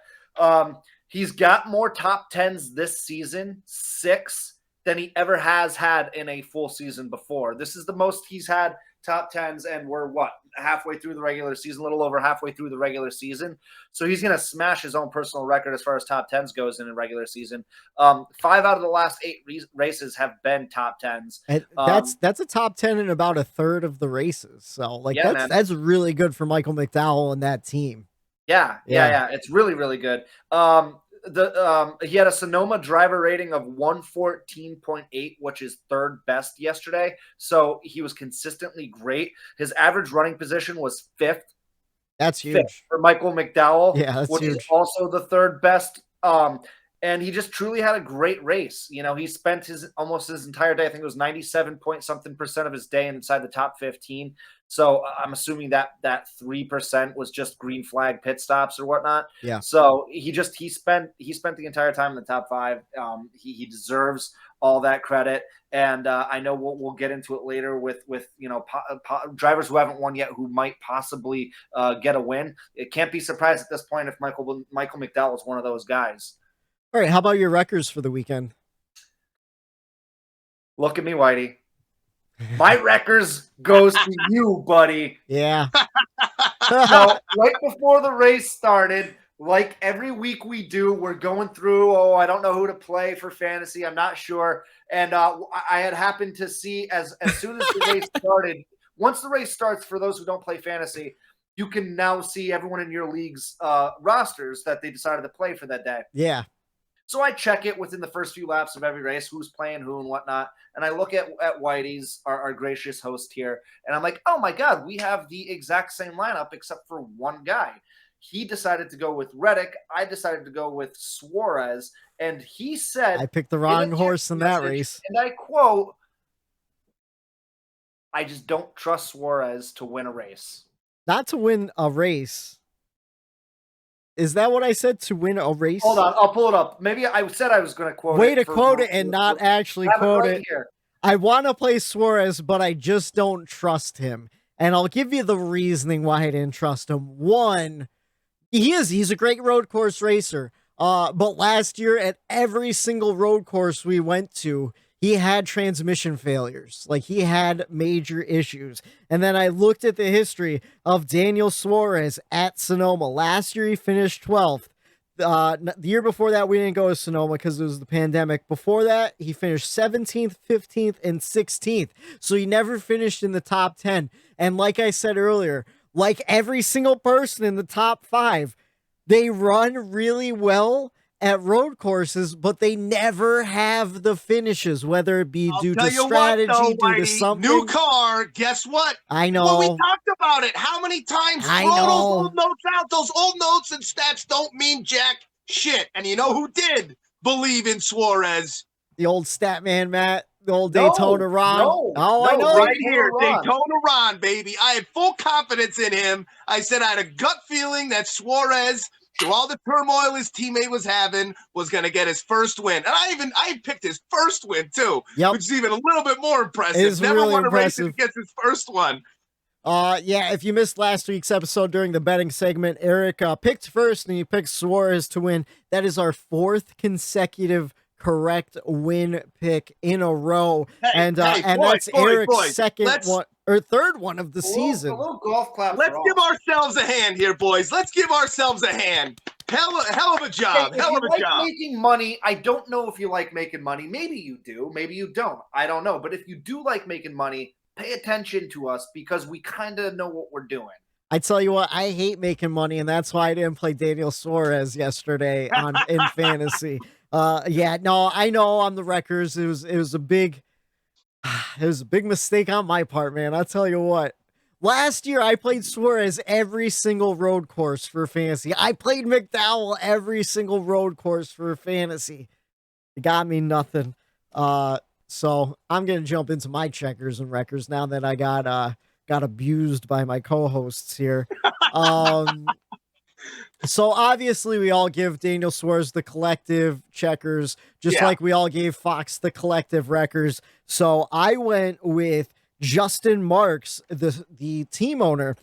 He's got more top 10s this season, 6, than he ever has had in a full season before. This is the most he's had top 10s, and we're halfway through the regular season, a little over halfway through the regular season. So he's going to smash his own personal record as far as top 10s goes in a regular season. 5 out of the last 8 races have been top 10s. And that's a top 10 in about a third of the races. So that's really good for Michael McDowell and that team. Yeah. It's really, really good. He had a Sonoma driver rating of 114.8, which is third best yesterday. So he was consistently great. His average running position was 5th. That's huge for Michael McDowell. Yeah, that's which huge. Is also the third best. And he just truly had a great race. He spent almost his entire day. I think it was 97% of his day inside the top 15. So I'm assuming that 3% was just green flag pit stops or whatnot. Yeah. So he spent the entire time in the top 5. He deserves all that credit. And I know we'll get into it later with drivers who haven't won yet, who might possibly get a win. It can't be surprised at this point if Michael McDowell is one of those guys. All right, how about your records for the weekend? Look at me, Whitey. My records goes to you, buddy. Yeah. So, right before the race started, like every week we do, we're going through, I don't know who to play for fantasy. I'm not sure. And I had happened to see as soon as the race started, once the race starts, for those who don't play fantasy, you can now see everyone in your league's rosters that they decided to play for that day. Yeah. So I check it within the first few laps of every race, who's playing who and whatnot. And I look at Whitey's, our gracious host here, and I'm like, oh my God, we have the exact same lineup except for one guy. He decided to go with Reddick. I decided to go with Suarez. And he said, I picked the wrong horse in that race. And I quote, I just don't trust Suarez to win a race. Not to win a race. Is that what I said? To win a race? Hold on, I'll pull it up. Maybe I said I was going to quote it. Way to quote it and not actually quote it. Here. I want to play Suarez, but I just don't trust him. And I'll give you the reasoning why I didn't trust him. One, he's a great road course racer. But last year at every single road course we went to, he had transmission failures. Like, he had major issues. And then I looked at the history of Daniel Suarez at Sonoma. Last year, he finished 12th. The year before that, we didn't go to Sonoma because it was the pandemic. Before that, he finished 17th, 15th, and 16th. So he never finished in the top 10. And like I said earlier, like every single person in the top 5, They run really well at road courses, but they never have the finishes, whether it be due to strategy, due to something. New car, guess what? I know. Well, we talked about it. How many times? I Throw know. those old notes out. Those old notes and stats don't mean jack shit. And you know who did believe in Suarez? The old stat man, Matt. The old Daytona Ron. I know. Right here, Daytona Ron, baby. I had full confidence in him. I said I had a gut feeling that Suarez, through all the turmoil his teammate was having, was going to get his first win. And I picked his first win, too, which is even a little bit more impressive. It's Never really won a race impressive. and gets his first one. Yeah, if you missed last week's episode during the betting segment, Eric picked first and he picked Suarez to win. That is our 4th consecutive correct win pick in a row. And that's Eric's second one or third one of the season. A little golf clap. Let's give ourselves a hand here, boys. Let's give ourselves a hand. Hell of a job. If you like making money, I don't know if you like making money. Maybe you do. Maybe you don't. I don't know. But if you do like making money, pay attention to us because we kind of know what we're doing. I tell you what, I hate making money, and that's why I didn't play Daniel Suarez yesterday in fantasy. I know on the records it was a big mistake on my part, man. I'll tell you what. Last year I played Suarez every single road course for fantasy. I played McDowell every single road course for fantasy. It got me nothing. So I'm gonna jump into my checkers and records now that I got abused by my co-hosts here. So obviously we all give Daniel Suarez the collective checkers, just like we all gave Fox the collective records. So I went with Justin Marks, the team owner,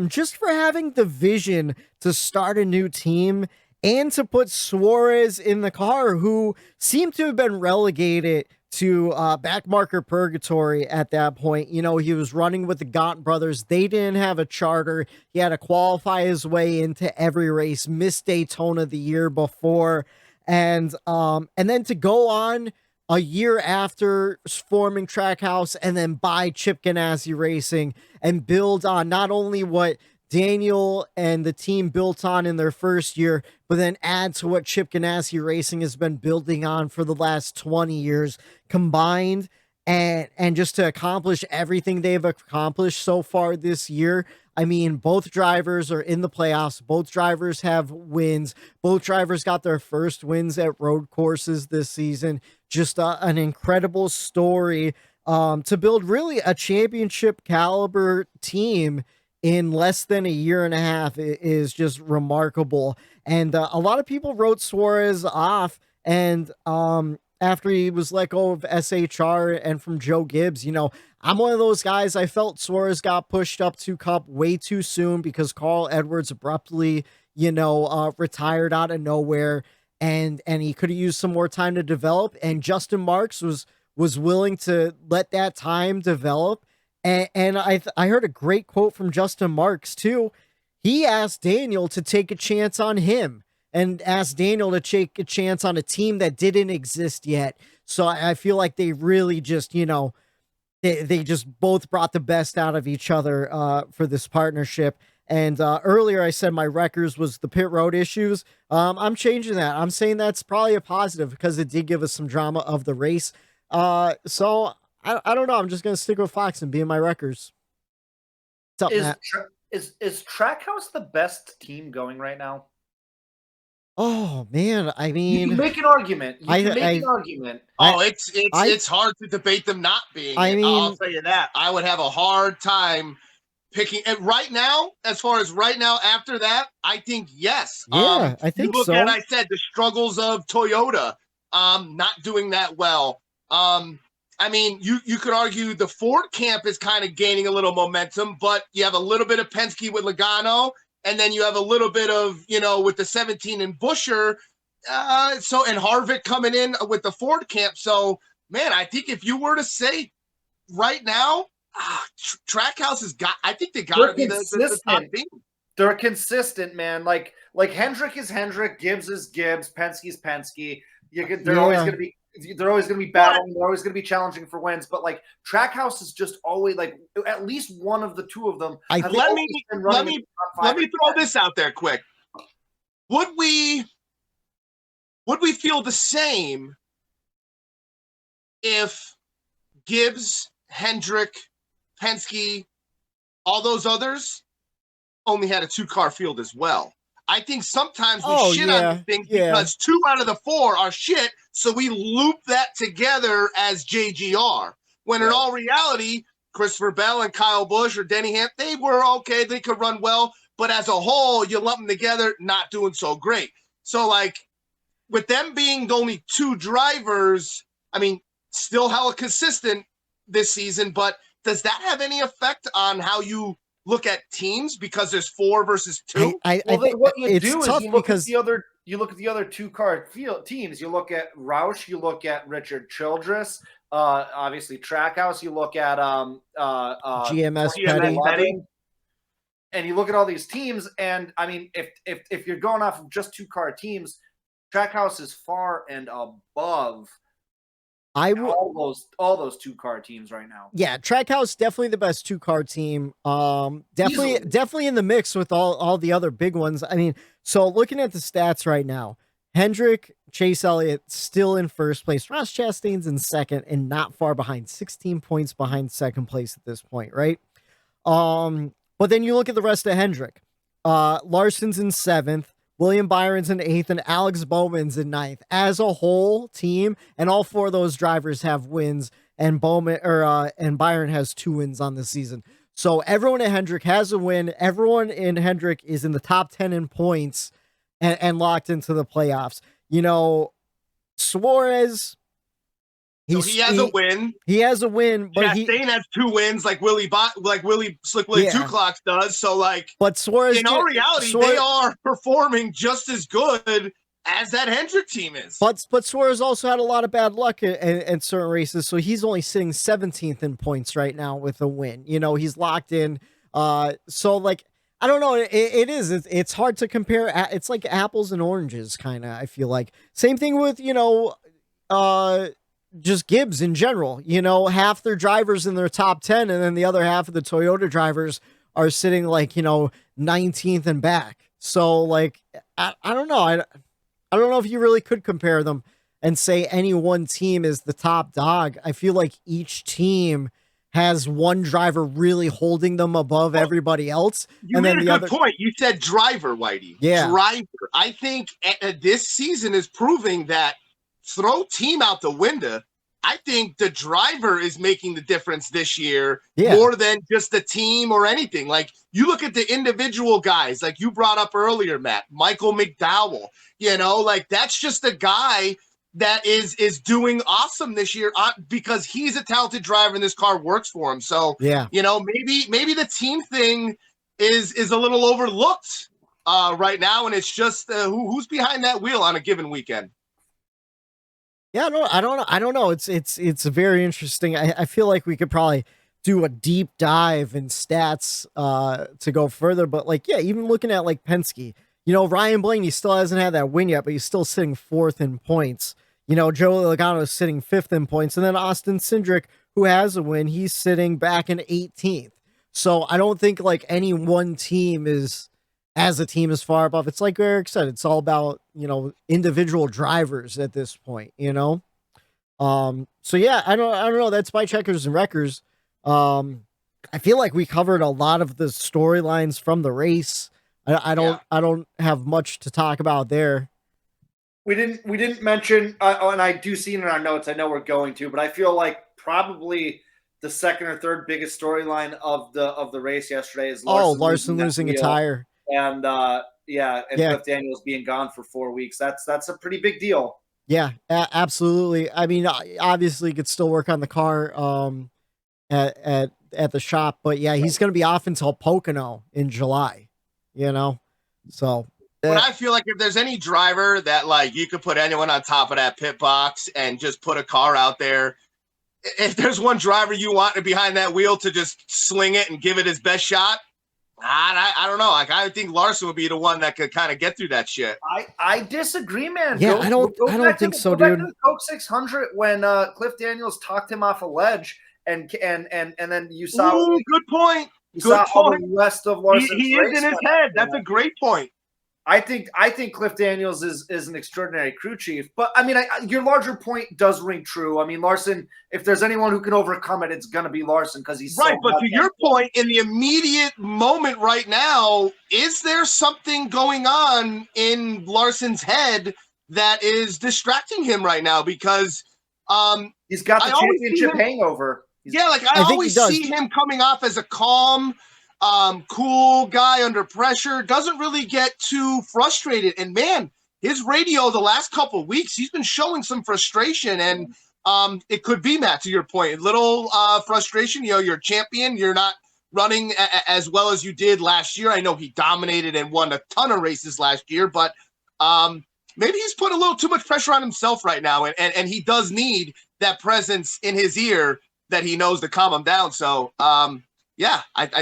just for having the vision to start a new team and to put Suarez in the car, who seemed to have been relegated to backmarker purgatory at that point. You know, he was running with the Gaunt brothers. They didn't have a charter. He had to qualify his way into every race, missed Daytona the year before. And then to go on a year after forming Trackhouse and then buy Chip Ganassi Racing and build on not only what Daniel and the team built on in their first year, but then add to what Chip Ganassi Racing has been building on for the last 20 years combined, and just to accomplish everything they've accomplished so far this year. I mean, both drivers are in the playoffs. Both drivers have wins. Both drivers got their first wins at road courses this season. Just an incredible story to build really a championship caliber team in less than a year and a half is just remarkable. And a lot of people wrote Suarez off, and after he was let go of SHR and from Joe Gibbs, you know, I'm one of those guys. I felt Suarez got pushed up to Cup way too soon because Carl Edwards abruptly, retired out of nowhere, and he could have used some more time to develop. And Justin Marks was willing to let that time develop. And I heard a great quote from Justin Marks too. He asked Daniel to take a chance on him and asked Daniel to take a chance on a team that didn't exist yet. So I feel like they really just, they just both brought the best out of each other for this partnership. And earlier I said my records was the pit road issues. I'm changing that. I'm saying that's probably a positive because it did give us some drama of the race. So I don't know. I'm just going to stick with Fox and be in my records. What's up, Matt? Is Trackhouse the best team going right now? Oh, man. I mean, you can make an argument. An argument. It's hard to debate them not being. I'll tell you that. I would have a hard time picking. And right now, as far as right now, after that, I think yes. Yeah, I think you look so. at, I said, the struggles of Toyota, not doing that well. I mean, you could argue the Ford camp is kind of gaining a little momentum, but you have a little bit of Penske with Logano, and then you have a little bit of, with the 17 and Buescher, and Harvick coming in with the Ford camp. So, man, I think if you were to say right now, Trackhouse has got, I think they got to be the top team. They're consistent, man. Like Hendrick is Hendrick, Gibbs is Gibbs, Penske's Penske. They're always going to be. They're always going to be battling. They're always going to be challenging for wins. But like Trackhouse is just always like at least one of the two of them. Let me throw this out there quick. would we feel the same if Gibbs, Hendrick, Penske, all those others only had a 2-car field as well? I think sometimes we shit on these things because 2 out of the 4 are shit, so we loop that together as JGR. When in all reality, Christopher Bell and Kyle Busch or Denny Hamp, they were okay, they could run well, but as a whole, you lump them together, not doing so great. So, like, with them being the only 2 drivers, I mean, still hella consistent this season, but does that have any effect on how you look at teams because there's 4 versus 2? I think what you do is you look at the other 2-car field teams. You look at Roush, you look at Richard Childress, obviously Trackhouse. You look at GMS Petty. And you look at all these teams, and I mean, if you're going off of just 2-car teams, Trackhouse is far and above all those 2-car teams right now. Yeah, Trackhouse definitely the best 2-car team. Definitely in the mix with all the other big ones. I mean, so looking at the stats right now, Hendrick, Chase Elliott still in first place. Ross Chastain's in second and not far behind, 16 points behind second place at this point, right? But then you look at the rest of Hendrick. Larson's in 7th, William Byron's in 8th, and Alex Bowman's in 9th. As a whole team, and all 4 of those drivers have wins, and Byron has 2 wins on the season. So everyone at Hendrick has a win. Everyone in Hendrick is in the top 10 in points and locked into the playoffs. You know, Suarez, he has a win. He has a win, but Chastain has 2 wins, like Willie Slick Willie 2 Clocks does. So, like, but Suarez, in all reality, they are performing just as good as that Hendrick team is. But Suarez also had a lot of bad luck in certain races, so he's only sitting 17th in points right now with a win. You know, he's locked in. So, like, I don't know. It's hard to compare. It's like apples and oranges, kind of. I feel like same thing with just Gibbs in general. You know, half their drivers in their top 10, and then the other half of the Toyota drivers are sitting like 19th and back. So, like, I don't know. I don't know if you really could compare them and say any one team is the top dog. I feel like each team has one driver really holding them above everybody else. You made a good point. You said driver, Whitey. Yeah. Driver. I think this season is proving that throw team out the window. I think the driver is making the difference this year more than just the team or anything. Like, you look at the individual guys, like you brought up earlier, Matt, Michael McDowell, like that's just a guy that is doing awesome this year because he's a talented driver and this car works for him. So, maybe the team thing is a little overlooked right now. And it's just who's behind that wheel on a given weekend. Yeah, no, I don't know. It's very interesting. I feel like we could probably do a deep dive in stats to go further. But even looking at like Penske, Ryan Blaney still hasn't had that win yet, but he's still sitting 4th in points. Joe Logano is sitting 5th in points. And then Austin Cindric, who has a win, he's sitting back in 18th. So I don't think like any one team is far above. It's like Eric said, it's all about, individual drivers at this point, So yeah, I don't know. That's by checkers and wreckers. I feel like we covered a lot of the storylines from the race. I don't have much to talk about there. We didn't mention, and I do see it in our notes. I know we're going to, but I feel like probably the second or third biggest storyline of the race yesterday is Larson losing a tire, and Cliff Daniels being gone for 4 weeks. That's a pretty big deal. Yeah, absolutely. I mean, obviously, he could still work on the car at the shop, but yeah, he's going to be off until Pocono in July. So. But I feel like if there's any driver that like you could put anyone on top of that pit box and just put a car out there, if there's one driver you want behind that wheel to just sling it and give it his best shot, I don't know. Like, I think Larson would be the one that could kind of get through that shit. I disagree, man. Yeah, I don't think so, dude. Back to the Coke 600 when Cliff Daniels talked him off a ledge, and then you saw. Ooh, good point. You saw all the rest of Larson's he is in his head. That's a great point. I think Cliff Daniels is an extraordinary crew chief, but I mean, your larger point does ring true. I mean, Larson, if there's anyone who can overcome it, it's going to be Larson because he's right. So but to your point, in the immediate moment right now, is there something going on in Larson's head that is distracting him right now? Because he's got the championship hangover. I always see him coming off as a calm, cool guy under pressure, doesn't really get too frustrated. And man, his radio the last couple of weeks, he's been showing some frustration. And it could be, Matt, to your point, a little frustration. You know, you're a champion. You're not running as well as you did last year. I know he dominated and won a ton of races last year, but maybe he's put a little too much pressure on himself right now. And he does need that presence in his ear that he knows to calm him down. So, I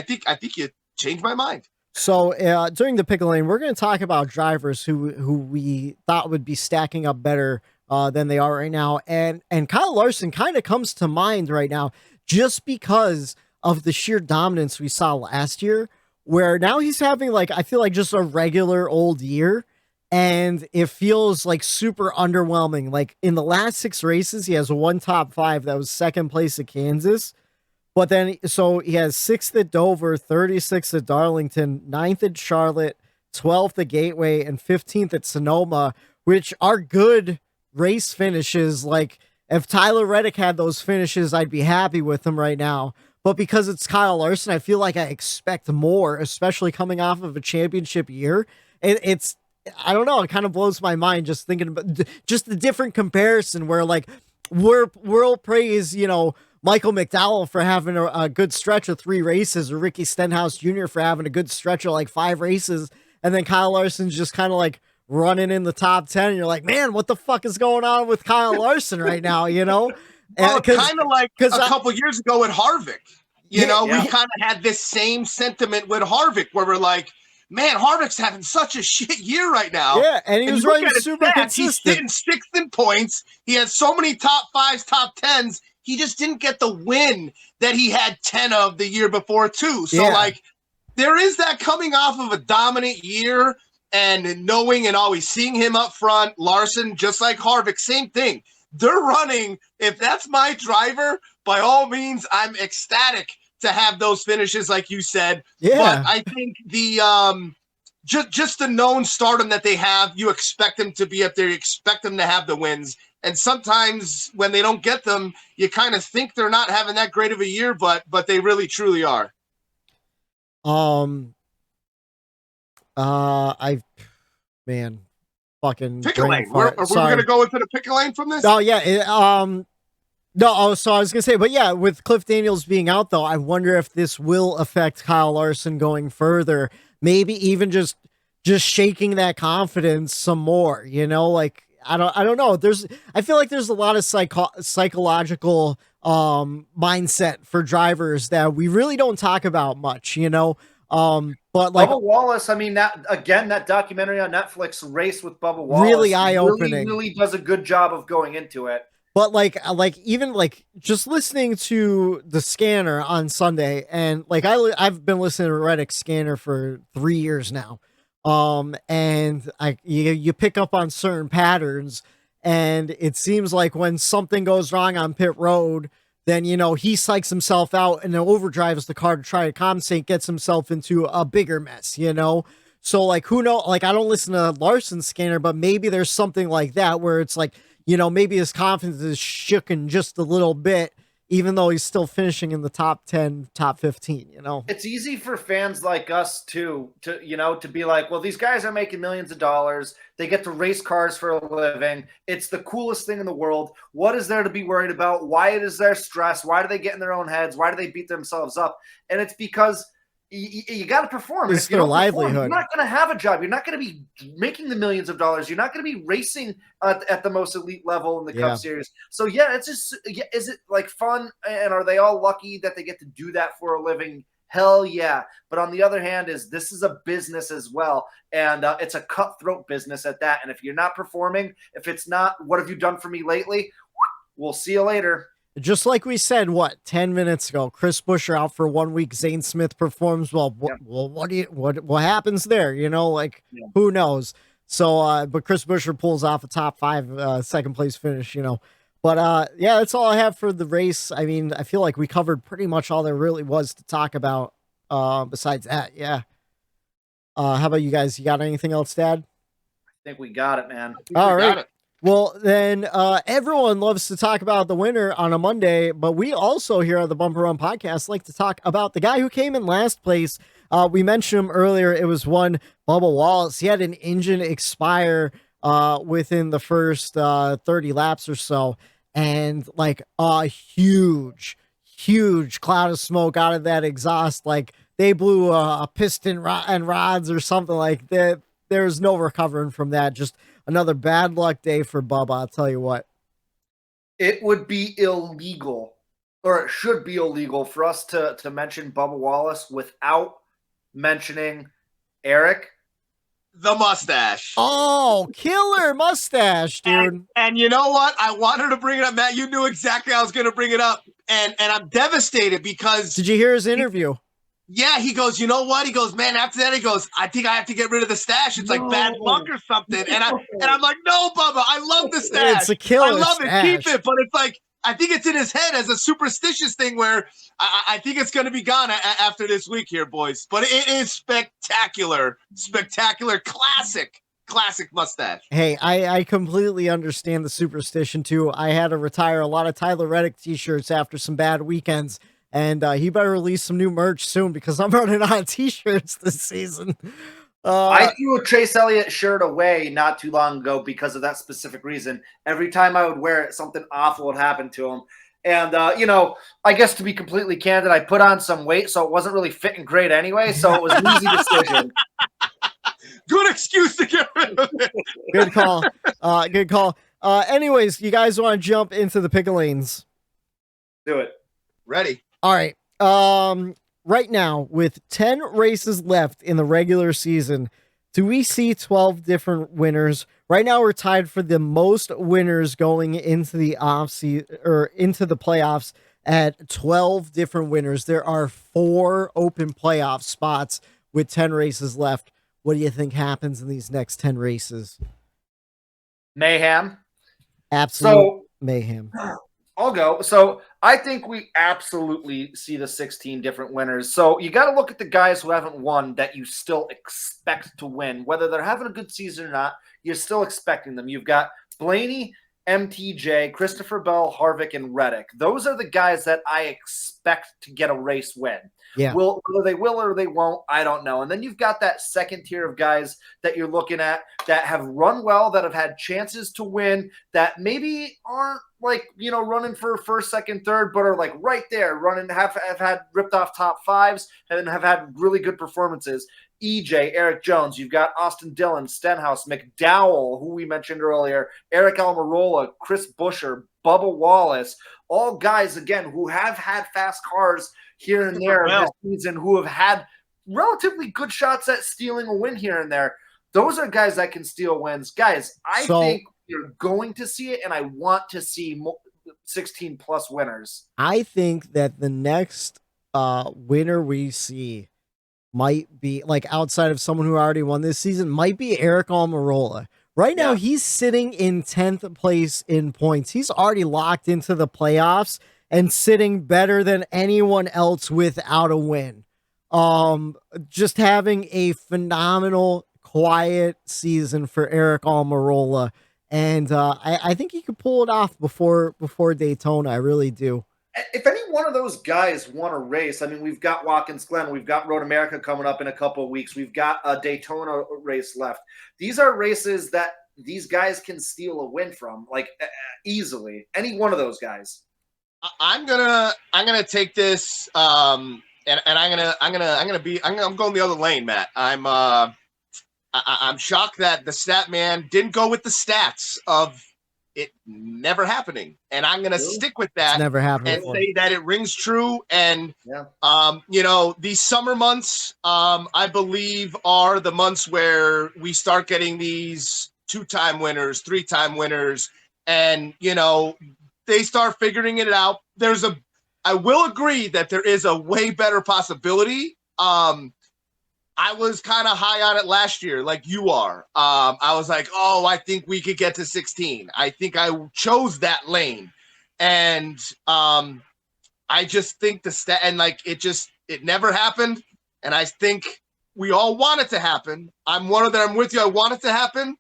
think you changed my mind. So during the pick lane, we're going to talk about drivers who we thought would be stacking up better than they are right now. And Kyle Larson kind of comes to mind right now just because of the sheer dominance we saw last year, where now he's having I feel like just a regular old year. And it feels like super underwhelming. Like in the last 6 races, he has one top 5. That was second place at Kansas. But then, so he has 6th at Dover, 36th at Darlington, 9th at Charlotte, 12th at Gateway, and 15th at Sonoma, which are good race finishes. Like if Tyler Reddick had those finishes, I'd be happy with him right now. But because it's Kyle Larson, I feel like I expect more, especially coming off of a championship year. It's I don't know. It kind of blows my mind just thinking about just the different comparison where we'll praise, Michael McDowell for having a good stretch of 3 races or Ricky Stenhouse Jr. for having a good stretch of 5 races. And then Kyle Larson's just kind of running in the top 10. And you're like, man, what the fuck is going on with Kyle Larson right now? Well, kind of like a couple years ago with Harvick, we kind of had this same sentiment with Harvick where we're like, man, Harvick's having such a shit year right now. Yeah, and he was running super consistent. He's sitting 6th in points. He had so many top 5s, top 10s. He just didn't get the win that he had 10 of the year before, too. So, there is that coming off of a dominant year and knowing and always seeing him up front. Larson, just like Harvick, same thing. They're running. If that's my driver, by all means, I'm ecstatic to have those finishes, like you said. Yeah. But I think the just the known stardom that they have, you expect them to be up there. You expect them to have the wins. And sometimes when they don't get them, you kind of think they're not having that great of a year, but they really truly are. Fucking pickle lane. Are we going to go into the pickle lane from this? Oh yeah. So I was gonna say, but yeah, with Cliff Daniels being out though, I wonder if this will affect Kyle Larson going further. Maybe even just shaking that confidence some more. I don't know. I feel like there's a lot of psychological mindset for drivers that we really don't talk about much. But Bubba Wallace, I mean, that documentary on Netflix, Race with Bubba Wallace, really eye-opening. Really does a good job of going into it. But even just listening to the scanner on Sunday, and I've been listening to Reddick's scanner for 3 years now. And you pick up on certain patterns, and it seems like when something goes wrong on pit road, then he psychs himself out and then overdrives the car to try to compensate, gets himself into a bigger mess. So who knows? I don't listen to Larson's scanner, but maybe there's something like that where it's maybe his confidence is shooken just a little bit, even though he's still finishing in the top 10, top 15, It's easy for fans like us to be like, well, these guys are making millions of dollars. They get to race cars for a living. It's the coolest thing in the world. What is there to be worried about? Why is there stress? Why do they get in their own heads? Why do they beat themselves up? And it's because you got to perform. It's their livelihood. You're not going to have a job. You're not going to be making the millions of dollars. You're not going to be racing at the most elite level in the Cup Series. So it's just, is it fun? And are they all lucky that they get to do that for a living? Hell yeah. But on the other hand, this is a business as well. And it's a cutthroat business at that. And if you're not performing, if it's not, what have you done for me lately? We'll see you later. just like we said, 10 minutes ago, Chris Buescher out for 1 week. Zane Smith performs well. What happens there? Who knows? So, but Chris Buescher pulls off a top 5, second place finish, But yeah, that's all I have for the race. I mean, I feel like we covered pretty much all there really was to talk about. Besides that, yeah. How about you guys? You got anything else to add? I think we got it, man. All right. Well, then everyone loves to talk about the winner on a Monday, but we also here at the Bumper Run Podcast like to talk about the guy who came in last place. We mentioned him earlier. It was one Bubba Wallace. He had an engine expire within the first 30 laps or so, and like a huge cloud of smoke out of that exhaust. Like they blew a piston and rods or something like that. There's no recovering from that. Just another bad luck day for Bubba, I'll tell you what. It would be illegal, or it should be illegal, for us to mention Bubba Wallace without mentioning Eric. The mustache. Oh, killer mustache, dude. And you know what? I wanted to bring it up, Matt. You knew exactly I was going to bring it up. And I'm devastated because... Did you hear his interview? He goes, you know what? He goes, man, after that, he goes, I think I have to get rid of the stash. It's like bad luck or something. And I'm like, no, Bubba, I love the stash. It's a killer I love stash. it. Keep it. But it's like, I think it's in his head as a superstitious thing where I think it's going to be gone after this week here, boys. But it is spectacular, classic mustache. Hey, I completely understand the superstition, too. I had to retire a lot of Tyler Reddick t-shirts after some bad weekends. And he better release some new merch soon because I'm running out of t-shirts this season. I threw a Chase Elliott shirt away not too long ago because of that specific reason. Every time I would wear it, something awful would happen to him. And, I guess to be completely candid, I put on some weight, so it wasn't really fitting great anyway. So it was an easy decision. Good excuse to get rid of it. Good call. Good call. Anyways, you guys want to jump into the pick lanes? Do it. Ready. All right. Right now, with 10 races left in the regular season, do we see 12 different winners? Right now, we're tied for the most winners going into the into the playoffs at 12 different winners. There are 4 open playoff spots with 10 races left. What do you think happens in these next 10 races? Mayhem. Absolute mayhem. I'll go. So I think we absolutely see the 16 different winners. So you got to look at the guys who haven't won that you still expect to win. Whether they're having a good season or not, you're still expecting them. You've got Blaney, MTJ, Christopher Bell, Harvick, and Reddick. Those are the guys that I expect to get a race win. Yeah. Whether they will or they won't, I don't know. And then you've got that second tier of guys that you're looking at that have run well, that have had chances to win, that maybe aren't running for first, second, third, but are like right there running, have had ripped off top 5s and have had really good performances. EJ, Eric Jones, you've got Austin Dillon, Stenhouse, McDowell, who we mentioned earlier, Eric Almirola, Chris Buescher, Bubba Wallace, all guys, again, who have had fast cars here and there this season, who have had relatively good shots at stealing a win here and there. Those are guys that can steal wins. Guys, I think you're going to see it, and I want to see 16-plus winners. I think that the next winner we see might be, like, outside of someone who already won this season, might be Eric Almirola. Right now, he's sitting in 10th place in points. He's already locked into the playoffs and sitting better than anyone else without a win. Just having a phenomenal, quiet season for Eric Almirola. And I think he could pull it off before Daytona. I really do. If any one of those guys won a race, I mean, we've got Watkins Glen, we've got Road America coming up in a couple of weeks, we've got a Daytona race left. These are races that these guys can steal a win from, like easily. Any one of those guys. I'm gonna take this, and I'm going the other lane, Matt. I'm shocked that the stat man didn't go with the stats of it never happening, and I'm gonna stick with that. It's never happened and before. say that it rings true. And these summer months, I believe, are the months where we start getting these 2-time winners, 3-time winners, and they start figuring it out, I will agree that there is a way better possibility. I was kind of high on it last year, like you are. I was like, oh, I think we could get to 16. I think I chose that lane. And I just think it never happened. And I think we all want it to happen. I'm with you. I want it to happen.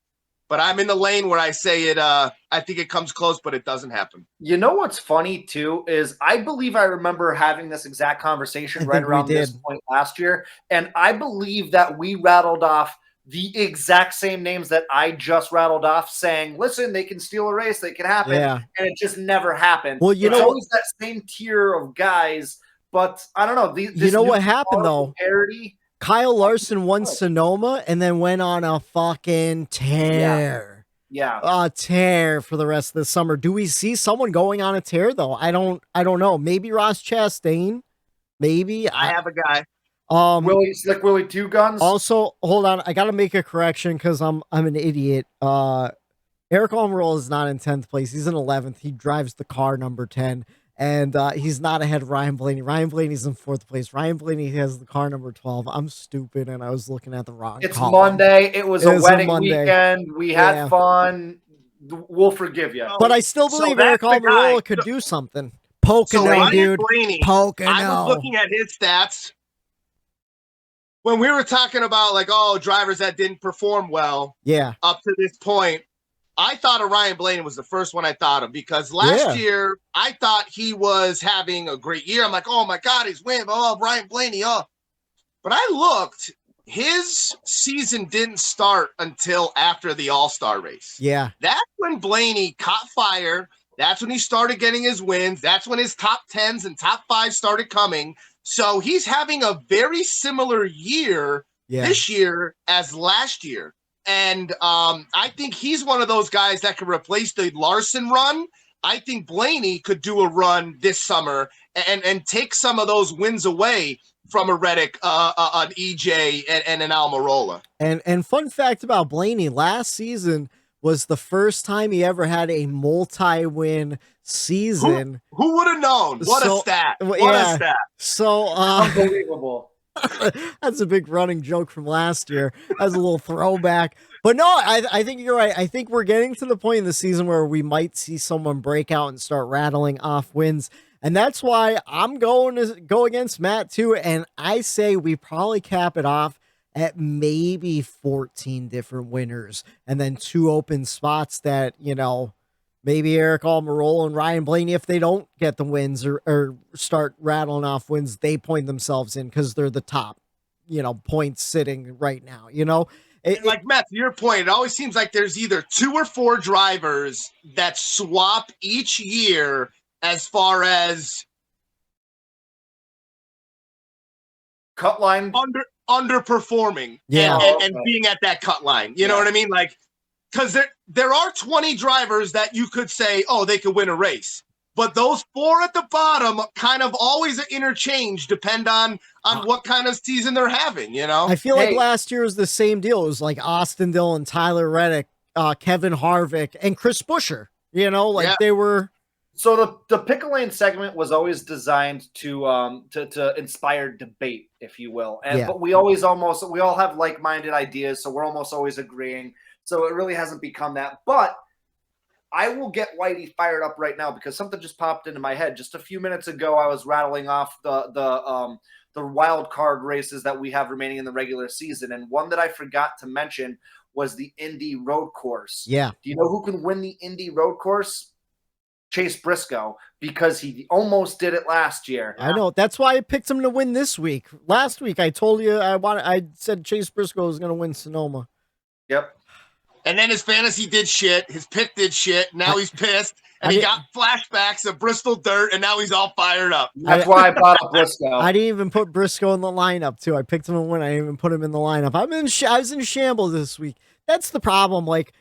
But I'm in the lane where I say it. I think it comes close, but it doesn't happen. You know what's funny too is I believe I remember having this exact conversation right around this point last year, and I believe that we rattled off the exact same names that I just rattled off, saying, "Listen, they can steal a race, they can happen," and it just never happened. Well, it's always that same tier of guys, but I don't know. You know what happened though? Parity. Kyle Larson won Sonoma and then went on a fucking tear. Yeah. A tear for the rest of the summer. Do we see someone going on a tear though? I don't know. Maybe Ross Chastain. Maybe. I have a guy. Slick Willie Two Guns. Also, hold on. I got to make a correction because I'm an idiot. Eric Almirola is not in 10th place. He's in 11th. He drives the car number 10. And he's not ahead of Ryan Blaney. Ryan Blaney's in 4th place. Ryan Blaney has the car number 12. I'm stupid, and I was looking at the wrong column. Monday. It was a wedding weekend. We had fun. We'll forgive you. But I still believe Eric Almirola could do something. Pocono, dude. Blaney, Pocono. I was looking at his stats. When we were talking about, drivers that didn't perform well up to this point, I thought of Ryan Blaney was the first one I thought of because last year I thought he was having a great year. I'm like, oh my God, he's winning. Oh, Ryan Blaney. Oh, but I looked, his season didn't start until after the All-Star race. Yeah. That's when Blaney caught fire. That's when he started getting his wins. That's when his top 10s and top 5s started coming. So he's having a very similar year this year as last year. And I think he's one of those guys that could replace the Larson run. I think Blaney could do a run this summer and take some of those wins away from a Reddick, an EJ, and an Almirola. And fun fact about Blaney, last season was the first time he ever had a multi-win season. Who would have known? What a stat. What a stat. So unbelievable. That's a big running joke from last year. As a little throwback. But no, I think you're right. I think we're getting to the point in the season where we might see someone break out and start rattling off wins. And that's why I'm going to go against Matt too. And I say we probably cap it off at maybe 14 different winners and then 2 open spots that, maybe Eric Almirola and Ryan Blaney, if they don't get the wins or start rattling off wins, they point themselves in because they're the top, points sitting right now, like Matt, to your point, it always seems like there's either 2 or 4 drivers that swap each year as far as cut line underperforming and being at that cut line. You know what I mean? Because there are 20 drivers that you could say, oh, they could win a race. But those 4 at the bottom kind of always interchange, depend on what kind of season they're having, I feel like last year was the same deal. It was like Austin Dillon, Tyler Reddick, Kevin Harvick, and Chris Buescher. They were. So the pickle lane segment was always designed to inspire debate, if you will. But we all have like-minded ideas, so we're almost always agreeing. So it really hasn't become that. But I will get Whitey fired up right now because something just popped into my head. Just a few minutes ago, I was rattling off the wild card races that we have remaining in the regular season, and one that I forgot to mention was the Indy Road Course. Yeah. Do you know who can win the Indy Road Course? Chase Briscoe, because he almost did it last year. I know. That's why I picked him to win this week. Last week, I told you I said Chase Briscoe was going to win Sonoma. Yep. And then his fantasy did shit. His pick did shit. Now he's pissed. And he got flashbacks of Bristol dirt, and now he's all fired up. That's why I brought up Briscoe. I didn't even put Briscoe in the lineup, too. I picked him to win. I didn't even put him in the lineup. I was in shambles this week. That's the problem. Like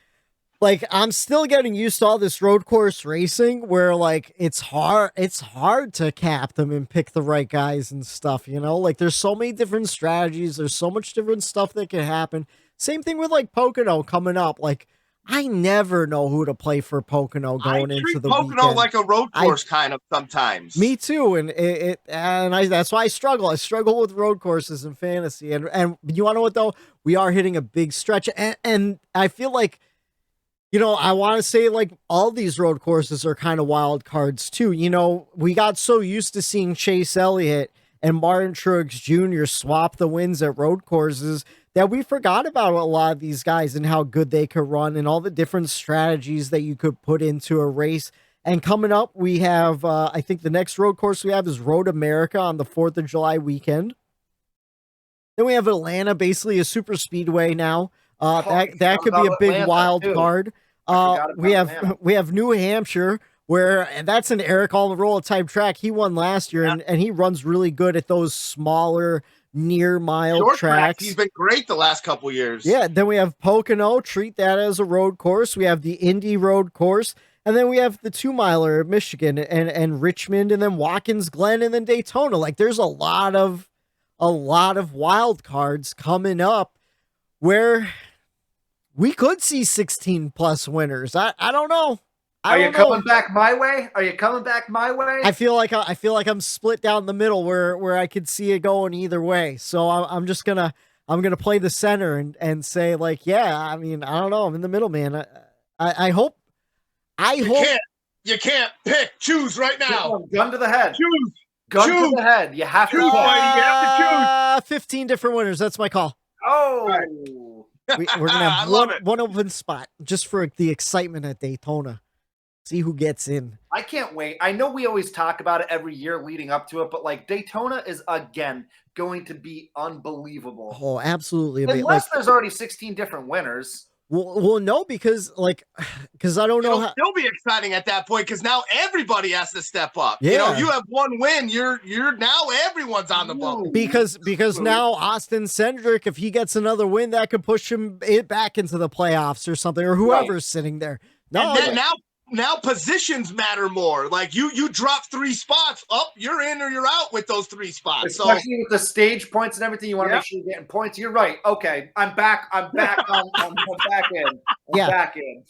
I'm still getting used to all this road course racing where it's hard to cap them and pick the right guys and stuff, there's so many different strategies. There's so much different stuff that can happen. Same thing with Pocono coming up. I never know who to play for Pocono going into the Pocono weekend. like a road course kind of sometimes. Me too, and that's why I struggle. I struggle with road courses in fantasy, and you want to know what though? We are hitting a big stretch, and I feel like, I want to say like all these road courses are kind of wild cards too. We got so used to seeing Chase Elliott and Martin Truex Jr. swap the wins at road courses that we forgot about a lot of these guys and how good they could run and all the different strategies that you could put into a race. And coming up, we have, I think the next road course we have is Road America on the 4th of July weekend. Then we have Atlanta, basically a super speedway now. That could be a big Atlanta, wild card. We have New Hampshire, and that's an Eric Almirola type track. He won last year, and he runs really good at those smaller near mile short tracks. He's been great the last couple years. Yeah, then we have Pocono, treat that as a road course. We have the Indy road course, and then we have the 2-miler at Michigan and Richmond, and then Watkins Glen, and then Daytona. Like there's a lot of wild cards coming up where we could see 16 plus winners. I don't know. Are you coming back my way? Are you coming back my way? I feel like I'm split down the middle where I could see it going either way. So I'm gonna play the center and say like, yeah. I mean, I don't know. I'm in the middle, man. I hope. You can't pick. Choose right now. Gun to the head. Choose. Gun to the head. You have to choose. You have to choose. 15 different winners. That's my call. Oh. Right. We're gonna have one open spot just for the excitement at Daytona. See who gets in. I can't wait. I know we always talk about it every year leading up to it, but like Daytona is again going to be unbelievable. Oh, absolutely. Unless there's already 16 different winners. Well, no, because I don't know. It'll still be exciting at that point because now everybody has to step up. Yeah. You have one win. You're now everyone's on the bubble. Because now Austin Cindric, if he gets another win, that could push him back into the playoffs or something, or whoever's sitting there. No, and now positions matter more. Like you drop 3 spots, you're in or you're out with those 3 spots. Especially with the stage points and everything, you want to make sure you're getting points. You're right. Okay, I'm back. I'm back in. Back in.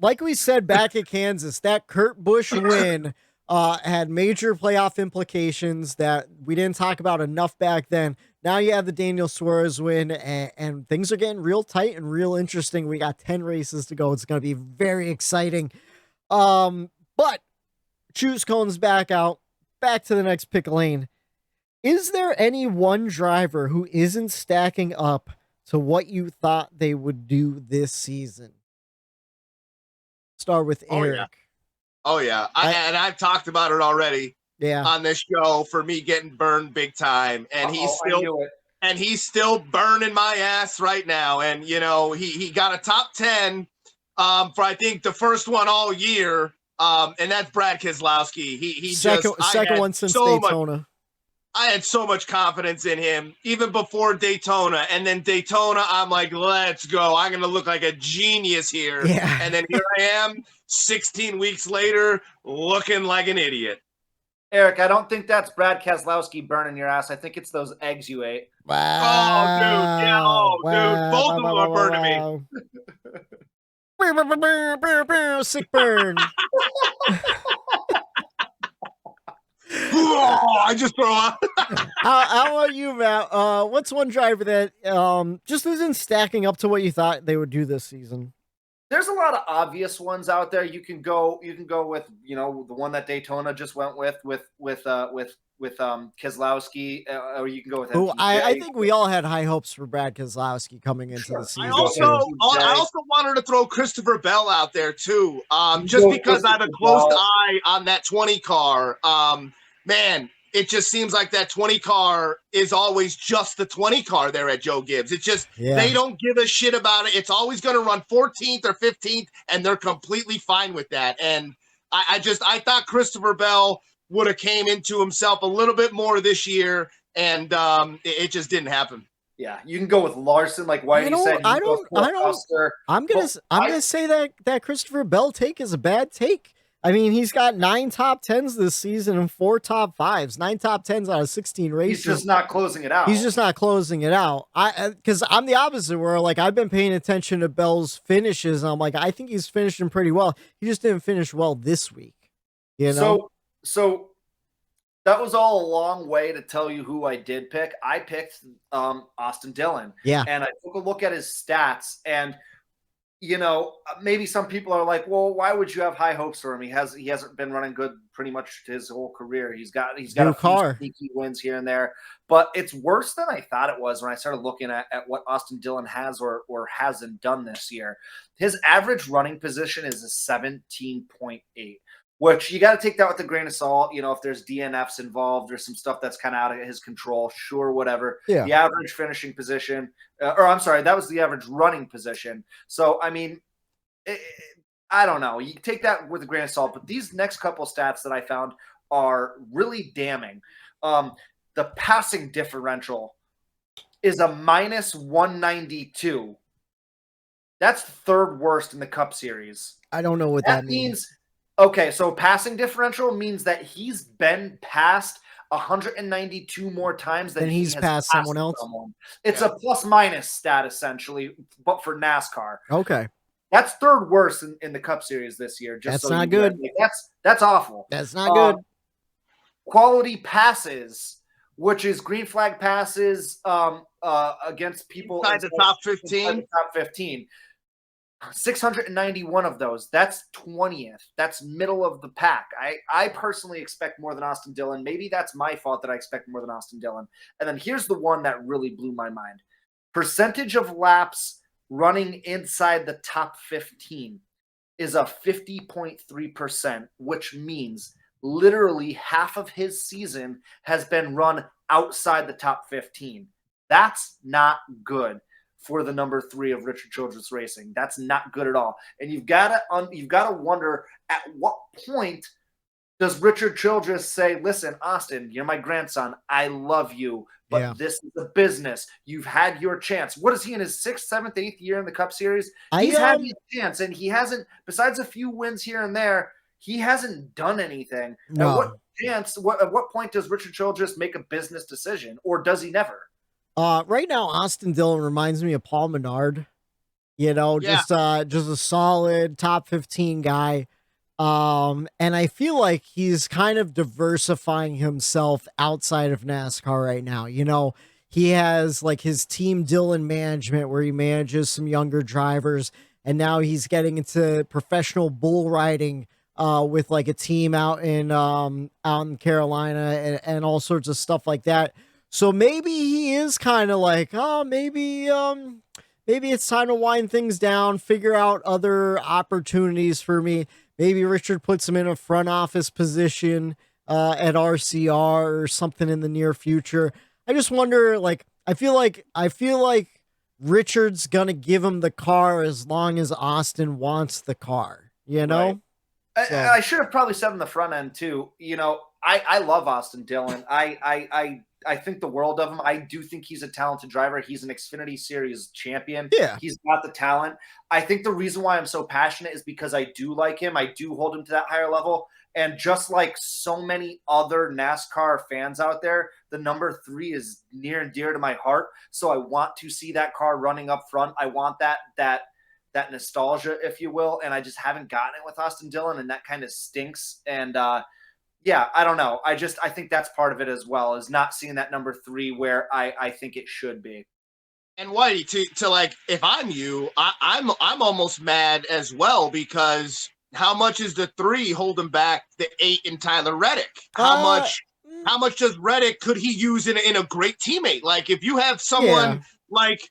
Like we said back at Kansas, that Kurt Busch win had major playoff implications that we didn't talk about enough back then. Now you have the Daniel Suarez win, and things are getting real tight and real interesting. We got 10 races to go. It's going to be very exciting. But choose cones back out, back to the next pick lane. Is there any one driver who isn't stacking up to what you thought they would do this season? Start with Eric. Oh yeah. I've talked about it already. Yeah. On this show for me getting burned big time. And he's still burning my ass right now. And he got a top 10 for I think the first one all year. And that's Brad Keselowski. He second one since Daytona. I had so much confidence in him even before Daytona. And then Daytona, I'm like, let's go. I'm going to look like a genius here. Yeah. And then here I am 16 weeks later looking like an idiot. Eric, I don't think that's Brad Keselowski burning your ass. I think it's those eggs you ate. Wow. Oh, dude. Yeah, dude. Both of them are burning me. Sick burn. I just throw up. How about you, Matt? What's one driver that just isn't stacking up to what you thought they would do this season? There's a lot of obvious ones out there. You can go with the one that Daytona just went with Keselowski, or you can go with. I think we all had high hopes for Brad Keselowski coming into the season. I also wanted to throw Christopher Bell out there too, just because I have a close eye on that 20 car. Man, it just seems like that 20 car is always just the 20 car there at Joe Gibbs. It's just, they don't give a shit about it. It's always going to run 14th or 15th, and they're completely fine with that. And I thought Christopher Bell would have came into himself a little bit more this year, and it just didn't happen. Yeah, you can go with Larson, like Whitey said. I'm gonna say that Christopher Bell take is a bad take. I mean, he's got 9 top 10s this season and 4 top 5s, 9 top 10s out of 16 races. He's just not closing it out. He's just not closing it out. Because I'm the opposite, where like I've been paying attention to Bell's finishes, and I'm like, I think he's finishing pretty well. He just didn't finish well this week. You know? So that was all a long way to tell you who I did pick. I picked Austin Dillon. Yeah. And I took a look at his stats, and you know, maybe some people are like, well, why would you have high hopes for him? He hasn't been running good pretty much his whole career. He's got a few sneaky wins here and there, but it's worse than I thought it was when I started looking at what Austin Dillon has or hasn't done this year. His average running position is a 17.8. Which you got to take that with a grain of salt. You know, if there's DNFs involved, there's some stuff that's kind of out of his control. Sure, whatever. Yeah. The average finishing position, that was the average running position. So, I mean, I don't know. You take that with a grain of salt. But these next couple stats that I found are really damning. The passing differential is a minus 192. That's third worst in the Cup Series. I don't know what that means. Okay, so passing differential means that he's been passed 192 more times than he's passed someone else. It's a plus minus stat essentially, but for NASCAR. Okay, that's third worst in the Cup Series this year. That's not good. That's awful. That's not good. Quality passes, which is green flag passes against people inside the top 15. Top 15. 691 of those. That's 20th. That's middle of the pack. I personally expect more than Austin Dillon. Maybe that's my fault that I expect more than Austin Dillon. And then here's the one that really blew my mind. Percentage of laps running inside the top 15 is a 50.3%, which means literally half of his season has been run outside the top 15. That's not good for the number 3 of Richard Childress Racing. That's not good at all. And you've got to wonder, at what point does Richard Childress say, listen, Austin, you're my grandson. I love you, but this is a business. You've had your chance. What is he in his 6th, 7th, 8th year in the Cup Series? He's had his chance, and he hasn't, besides a few wins here and there, he hasn't done anything. No. At what point does Richard Childress make a business decision, or does he never? Right now, Austin Dillon reminds me of Paul Menard, just a solid top 15 guy. And I feel like he's kind of diversifying himself outside of NASCAR right now. He has like his Team Dillon management where he manages some younger drivers, and now he's getting into professional bull riding with like a team out in Carolina and all sorts of stuff like that. So maybe he is kind of like, maybe it's time to wind things down, figure out other opportunities for me. Maybe Richard puts him in a front office position at RCR or something in the near future. I just wonder, like, I feel like Richard's gonna give him the car as long as Austin wants the car, Right. I should have probably said on the front end too. I love Austin Dillon. I think the world of him. I do think he's a talented driver. He's an Xfinity Series champion. Yeah. He's got the talent. I think the reason why I'm so passionate is because I do like him. I do hold him to that higher level. And just like so many other NASCAR fans out there, the number 3 is near and dear to my heart. So I want to see that car running up front. I want that nostalgia, if you will. And I just haven't gotten it with Austin Dillon, and that kind of stinks. And, I don't know. I think that's part of it as well, is not seeing that number 3 where I think it should be. And Whitey, to like, if I'm you, I'm almost mad as well, because how much is the 3 holding back the 8 in Tyler Reddick? How much does Reddick could he use in a great teammate? Like if you have someone like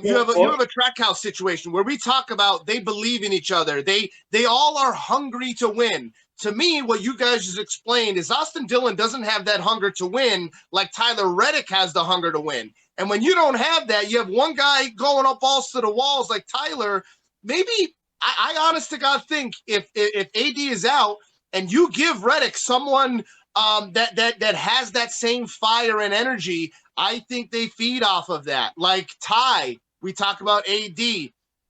you have a track house situation where we talk about they believe in each other. They all are hungry to win. To me, what you guys just explained is Austin Dillon doesn't have that hunger to win like Tyler Reddick has the hunger to win. And when you don't have that, you have one guy going up balls to the walls like Tyler. Maybe I honest to God think if AD is out and you give Reddick someone that has that same fire and energy, I think they feed off of that. Like Ty, we talk about AD.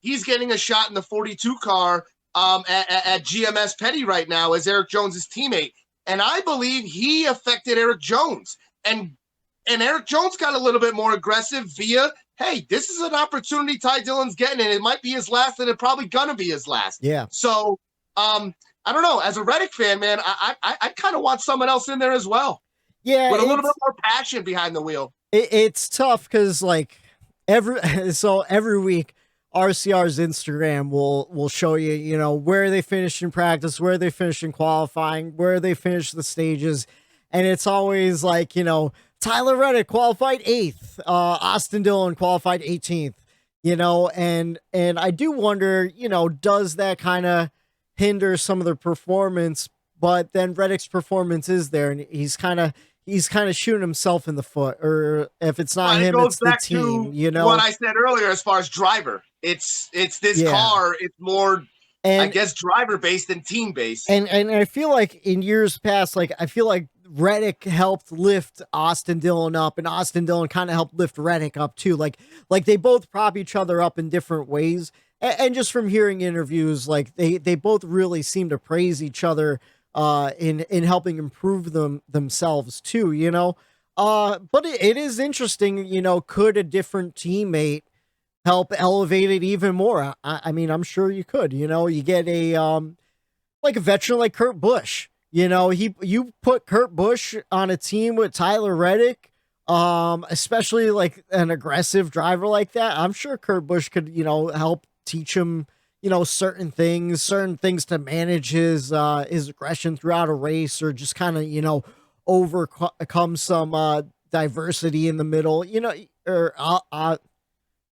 He's getting a shot in the 42 car. at GMS Petty right now as Eric Jones's teammate. And I believe he affected Eric Jones. And Eric Jones got a little bit more aggressive via, hey, this is an opportunity Ty Dillon's getting, and it might be his last, and it's probably going to be his last. Yeah. So, I don't know. As a Reddick fan, man, I kind of want someone else in there as well. Yeah. With a little bit more passion behind the wheel. It's tough because, like, every week, RCR's Instagram will show you, you know, where they finished in practice, where they finished in qualifying, where they finished the stages. And it's always like, you know, Tyler Reddick qualified 8th, Austin Dillon qualified 18th, you know, and I do wonder, you know, does that kind of hinder some of their performance? But then Reddick's performance is there, and he's kind of shooting himself in the foot, or if it's not him, it's the team, you know. What I said earlier as far as driver, it's this car, it's more, I guess, driver based than team based. And I feel like in years past, like I feel like Reddick helped lift Austin Dillon up, and Austin Dillon kind of helped lift Reddick up too. Like they both prop each other up in different ways. And just from hearing interviews, like they both really seem to praise each other in helping improve themselves too, you know. But it is interesting, you know, could a different teammate help elevate it even more? I mean, I'm sure you could, you know. You get a like a veteran like Kurt Busch. You know, you put Kurt Busch on a team with Tyler Reddick, especially like an aggressive driver like that. I'm sure Kurt Busch could, you know, help teach him, you know, certain things to manage his aggression throughout a race, or just kind of, you know, overcome some diversity in the middle, you know, or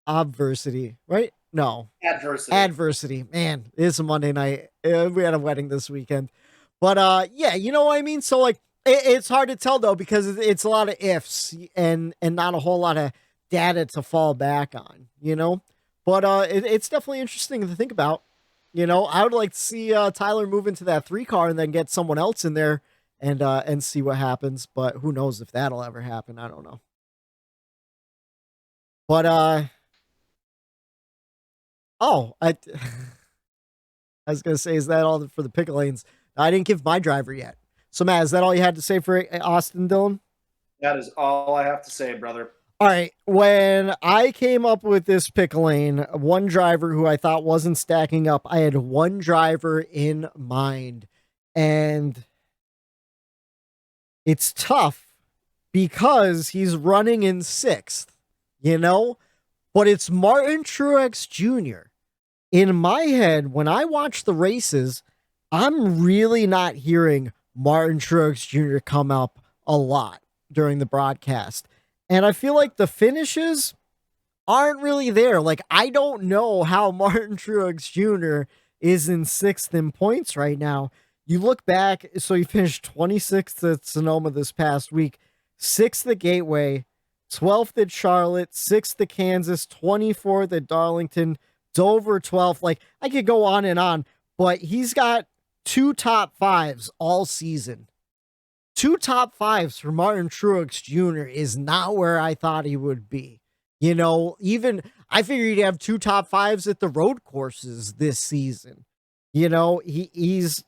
adversity, right? No, adversity. Man, it's a Monday night. We had a wedding this weekend. But yeah, you know what I mean? So like it's hard to tell though, because it's a lot of ifs and not a whole lot of data to fall back on, you know? But it's definitely interesting to think about. You know, I would like to see Tyler move into that 3 car and then get someone else in there and see what happens, but who knows if that'll ever happen. I don't know. But I was going to say, is that all for the pick lanes? I didn't give my driver yet. So, Matt, is that all you had to say for Austin Dillon? That is all I have to say, brother. All right. When I came up with this pick lane, one driver who I thought wasn't stacking up, I had one driver in mind. And it's tough because he's running in 6th, you know? But it's Martin Truex Jr. In my head, when I watch the races, I'm really not hearing Martin Truex Jr. come up a lot during the broadcast. And I feel like the finishes aren't really there. Like, I don't know how Martin Truex Jr. is in 6th in points right now. You look back, so he finished 26th at Sonoma this past week, 6th at Gateway, 12th at Charlotte, 6th at Kansas, 24th at Darlington, Dover 12th. Like, I could go on and on, but he's got 2 top 5s all season. 2 top 5s for Martin Truex Jr. is not where I thought he would be. You know, even I figured he'd have 2 top 5s at the road courses this season. You know, he's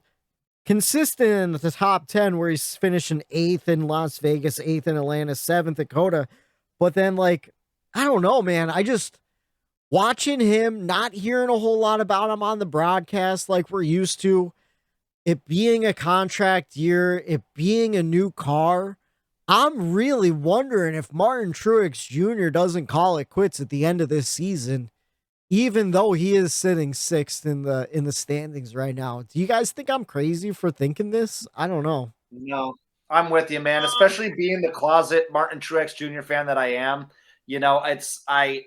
consistent in the top 10, where he's finishing 8th in Las Vegas, 8th in Atlanta, 7th at Coda. But then, like, I don't know, man. I just watching him, not hearing a whole lot about him on the broadcast like we're used to. It being a contract year, it being a new car, I'm really wondering if Martin Truex Jr. doesn't call it quits at the end of this season, even though he is sitting 6th in the standings right now. Do you guys think I'm crazy for thinking this? I don't know. No, I'm with you, man. Especially being the closet Martin Truex Jr. fan that I am. You know, I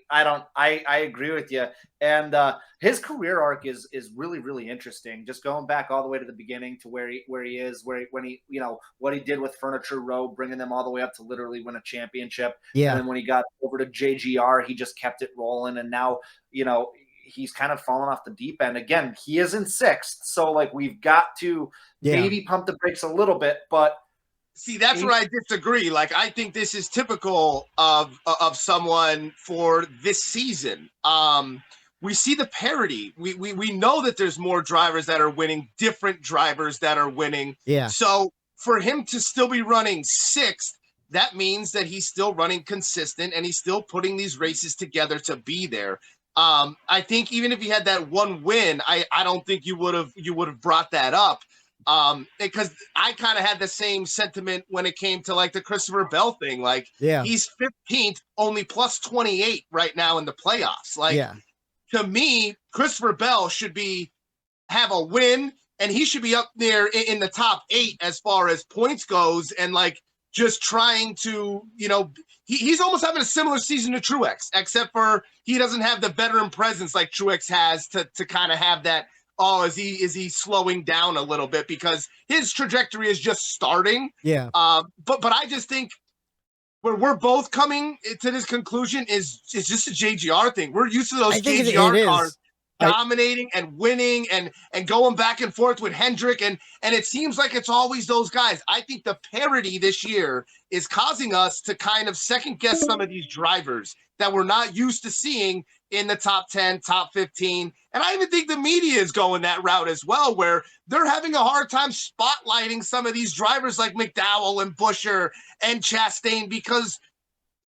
agree with you. And his career arc is really, really interesting. Just going back all the way to the beginning to where he is, when he, you know, what he did with Furniture Row, bringing them all the way up to literally win a championship. Yeah. And then when he got over to JGR, he just kept it rolling. And now, you know, he's kind of fallen off the deep end. Again, he is in 6th. So, like, we've got to maybe pump the brakes a little bit, but see, that's where I disagree. Like, I think this is typical of someone for this season. we see the parity. We know that there's more drivers that are winning, different drivers that are winning. Yeah. So for him to still be running sixth, that means that he's still running consistent and he's still putting these races together to be there. I think even if he had that one win, I don't think you would have brought that up. Because I kind of had the same sentiment when it came to like the Christopher Bell thing. Like, he's 15th, only plus 28 right now in the playoffs. Like, to me, Christopher Bell should have a win, and he should be up there in the top 8 as far as points goes, and like just trying to, he's almost having a similar season to Truex, except for he doesn't have the veteran presence like Truex has to kind of have that. Oh, is he slowing down a little bit because his trajectory is just starting? Yeah. But I just think where we're both coming to this conclusion is just a JGR thing. We're used to those JGR cars dominating and winning and going back and forth with Hendrick, and it seems like it's always those guys. I think the parity this year is causing us to kind of second guess some of these drivers that we're not used to seeing in the top 10, top 15. And I even think the media is going that route as well, where they're having a hard time spotlighting some of these drivers like McDowell and Buescher and Chastain because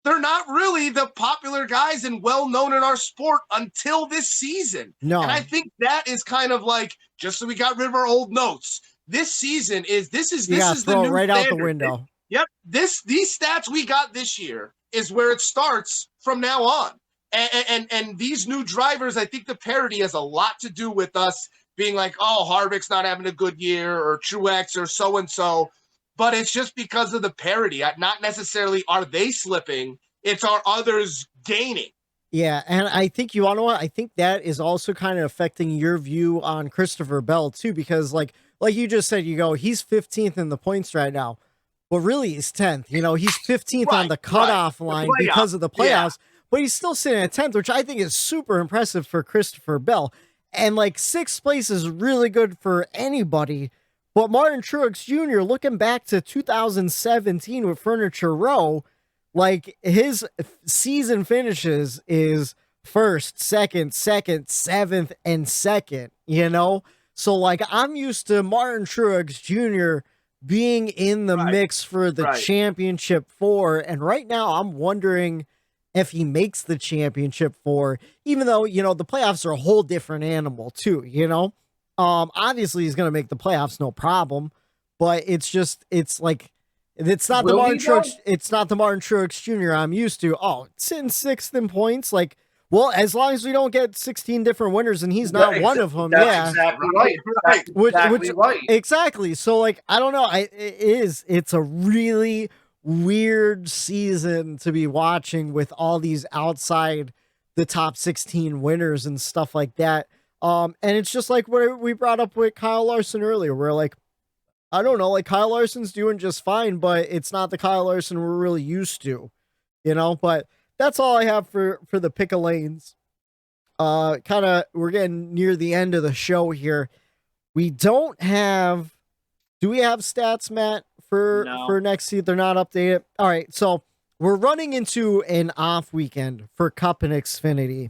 they're not really the popular guys and well-known in our sport until this season. No. And I think that is kind of like, just so we got rid of our old notes, this season is the new right standard. out the window. Yep. These stats we got this year is where it starts from now on. And these new drivers, I think the parity has a lot to do with us being like, oh, Harvick's not having a good year, or Truex, or so-and-so. But it's just because of the parity. Not necessarily are they slipping. It's are others gaining. Yeah, and I think, you know what? I think that is also kind of affecting your view on Christopher Bell, too, because like you just said, he's 15th in the points right now. Well, really, he's 10th. He's 15th on the cutoff line because of the playoffs. Yeah. But he's still sitting at 10th, which I think is super impressive for Christopher Bell. And like 6th place is really good for anybody. But Martin Truex Jr., looking back to 2017 with Furniture Row, like his season finishes is 1st, 2nd, 7th, and 2nd, So like I'm used to Martin Truex Jr. being in the mix for the championship 4. And right now I'm wondering if he makes the championship 4, even though, the playoffs are a whole different animal too, obviously he's going to make the playoffs, no problem, but it's not the Martin Truex Jr. I'm used to. Oh, sitting 6th in points. Like, well, as long as we don't get 16 different winners and he's not one of them. That's exactly right. Exactly. So like, I don't know. It's a really weird season to be watching with all these outside the top 16 winners and stuff like that. And it's just like what we brought up with Kyle Larson earlier. We're like, I don't know, like Kyle Larson's doing just fine, but it's not the Kyle Larson we're really used to, but that's all I have for the pick of lanes. We're getting near the end of the show here. We don't have, do we have stats, Matt? For next season, they're not updated. All right, so we're running into an off weekend for Cup and Xfinity.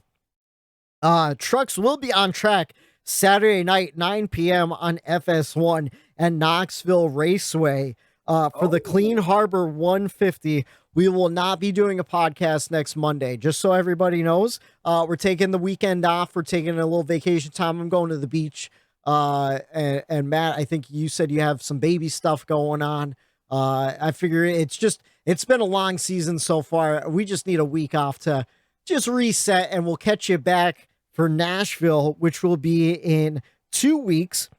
Trucks will be on track Saturday night, 9 p.m. on FS1 and Knoxville Raceway for the Clean Harbor 150. We will not be doing a podcast next Monday, just so everybody knows. We're taking the weekend off. We're taking a little vacation time. I'm going to the beach. And Matt, I think you said you have some baby stuff going on. I figure it's been a long season so far. We just need a week off to just reset, and we'll catch you back for Nashville, which will be in 2 weeks.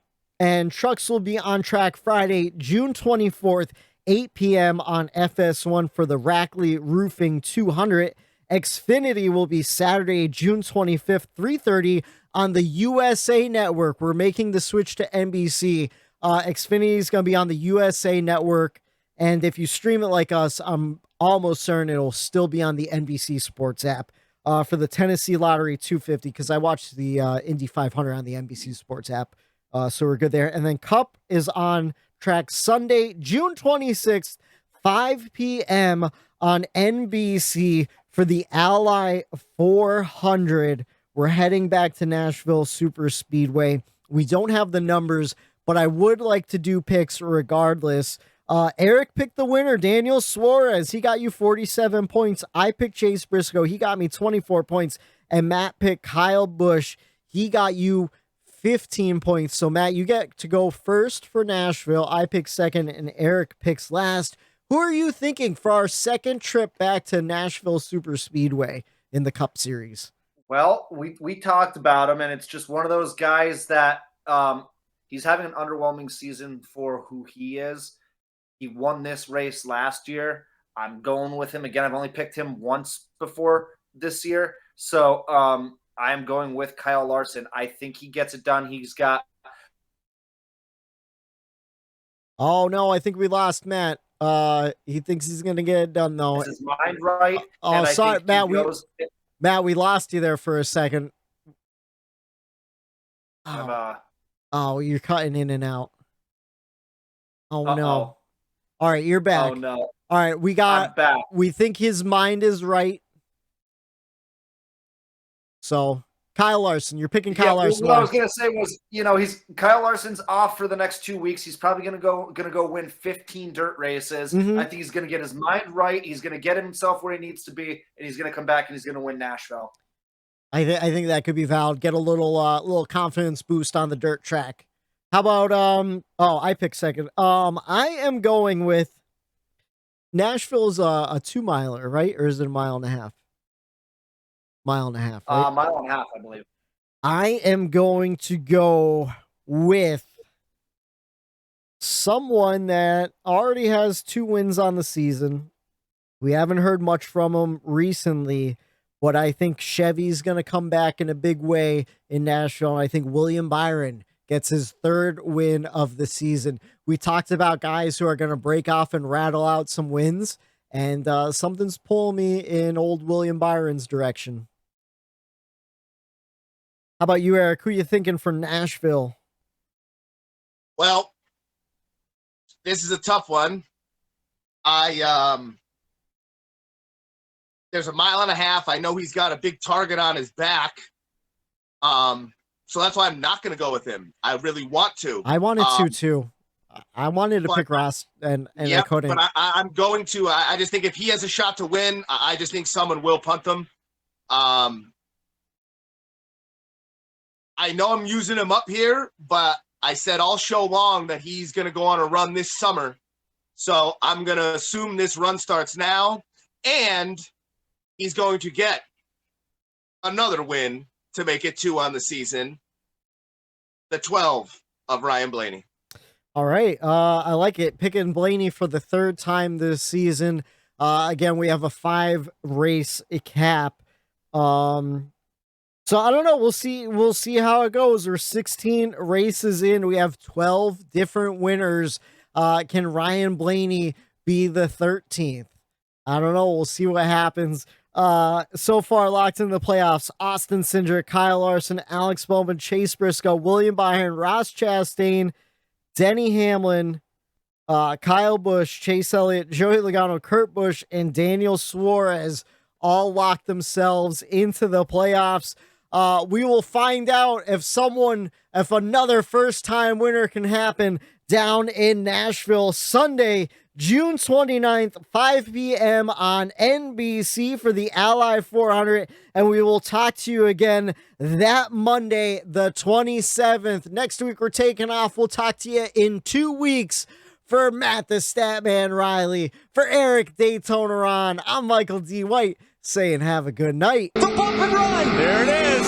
And Trucks will be on track Friday, June 24th, 8 p.m. on FS1 for the Rackley Roofing 200. Xfinity will be Saturday, June 25th, 3:30 on the USA Network. We're making the switch to NBC. Xfinity is going to be on the USA Network. And if you stream it like us, I'm almost certain it'll still be on the NBC Sports app for the Tennessee Lottery 250, because I watched the Indy 500 on the NBC Sports app. So we're good there. And then Cup is on track Sunday, June 26th, 5 p.m. on NBC for the Ally 400. We're heading back to Nashville Super Speedway. We don't have the numbers, but I would like to do picks regardless. Eric picked the winner, Daniel Suarez. He got you 47 points. I picked Chase Briscoe. He got me 24 points. And Matt picked Kyle Busch. He got you 15 points. So, Matt, you get to go first for Nashville. I pick second, and Eric picks last. Who are you thinking for our second trip back to Nashville Super Speedway in the Cup Series? Well, we talked about him, and it's just one of those guys that he's having an underwhelming season for who he is. He won this race last year. I'm going with him again. I've only picked him once before this year. So I'm going with Kyle Larson. I think he gets it done. He's got. Oh, no, I think we lost Matt. He thinks he's going to get it done, though. Is his mind right? Oh, sorry, Matt. Matt, we lost you there for a second. Oh, you're cutting in and out. Oh, no. All right, you're back. Oh, no. All right, I'm back. We think his mind is right. So, Kyle Larson, you're picking Kyle Larson. What I was going to say was, Kyle Larson's off for the next 2 weeks. He's probably going to go win 15 dirt races. Mm-hmm. I think he's going to get his mind right. He's going to get himself where he needs to be, and he's going to come back and he's going to win Nashville. I think that could be valid. Get a little confidence boost on the dirt track. How about I picked second. I am going with Nashville's a 2 miler, right? Or is it a mile and a half? Mile and a half, right? Mile and a half, I believe. I am going to go with someone that already has 2 wins on the season. We haven't heard much from him recently, but I think Chevy's going to come back in a big way in Nashville. And I think William Byron gets his 3rd win of the season. We talked about guys who are going to break off and rattle out some wins, and something's pulling me in old William Byron's direction. How about you, Eric? Who are you thinking for Nashville? Well, this is a tough one. There's a mile and a half. I know he's got a big target on his back. So that's why I'm not going to go with him. I really want to. I wanted to too. I wanted to pick Ross, and I couldn't. But I'm going to. I just think if he has a shot to win, I just think someone will punt them. I know I'm using him up here, but I said all show long that he's going to go on a run this summer. So I'm going to assume this run starts now, and he's going to get another win to make it 2 on the season. The 12 of Ryan Blaney. All right. I like it. Picking Blaney for the 3rd time this season. Again, we have a 5-race cap. So I don't know. We'll see how it goes. We're 16 races in. We have 12 different winners. Can Ryan Blaney be the 13th? I don't know. We'll see what happens. So far locked in the playoffs: Austin Cindric, Kyle Larson, Alex Bowman, Chase Briscoe, William Byron, Ross Chastain, Denny Hamlin, Kyle Busch, Chase Elliott, Joey Logano, Kurt Busch, and Daniel Suarez all locked themselves into the playoffs. We will find out if another first-time winner can happen down in Nashville Sunday, June 29th, 5 p.m. on NBC for the Ally 400. And we will talk to you again that Monday, the 27th. Next week, we're taking off. We'll talk to you in 2 weeks. For Matt the Statman Reilly, for Eric Daytona Ron, I'm Michael D. White saying have a good night. The bump and run. There it is.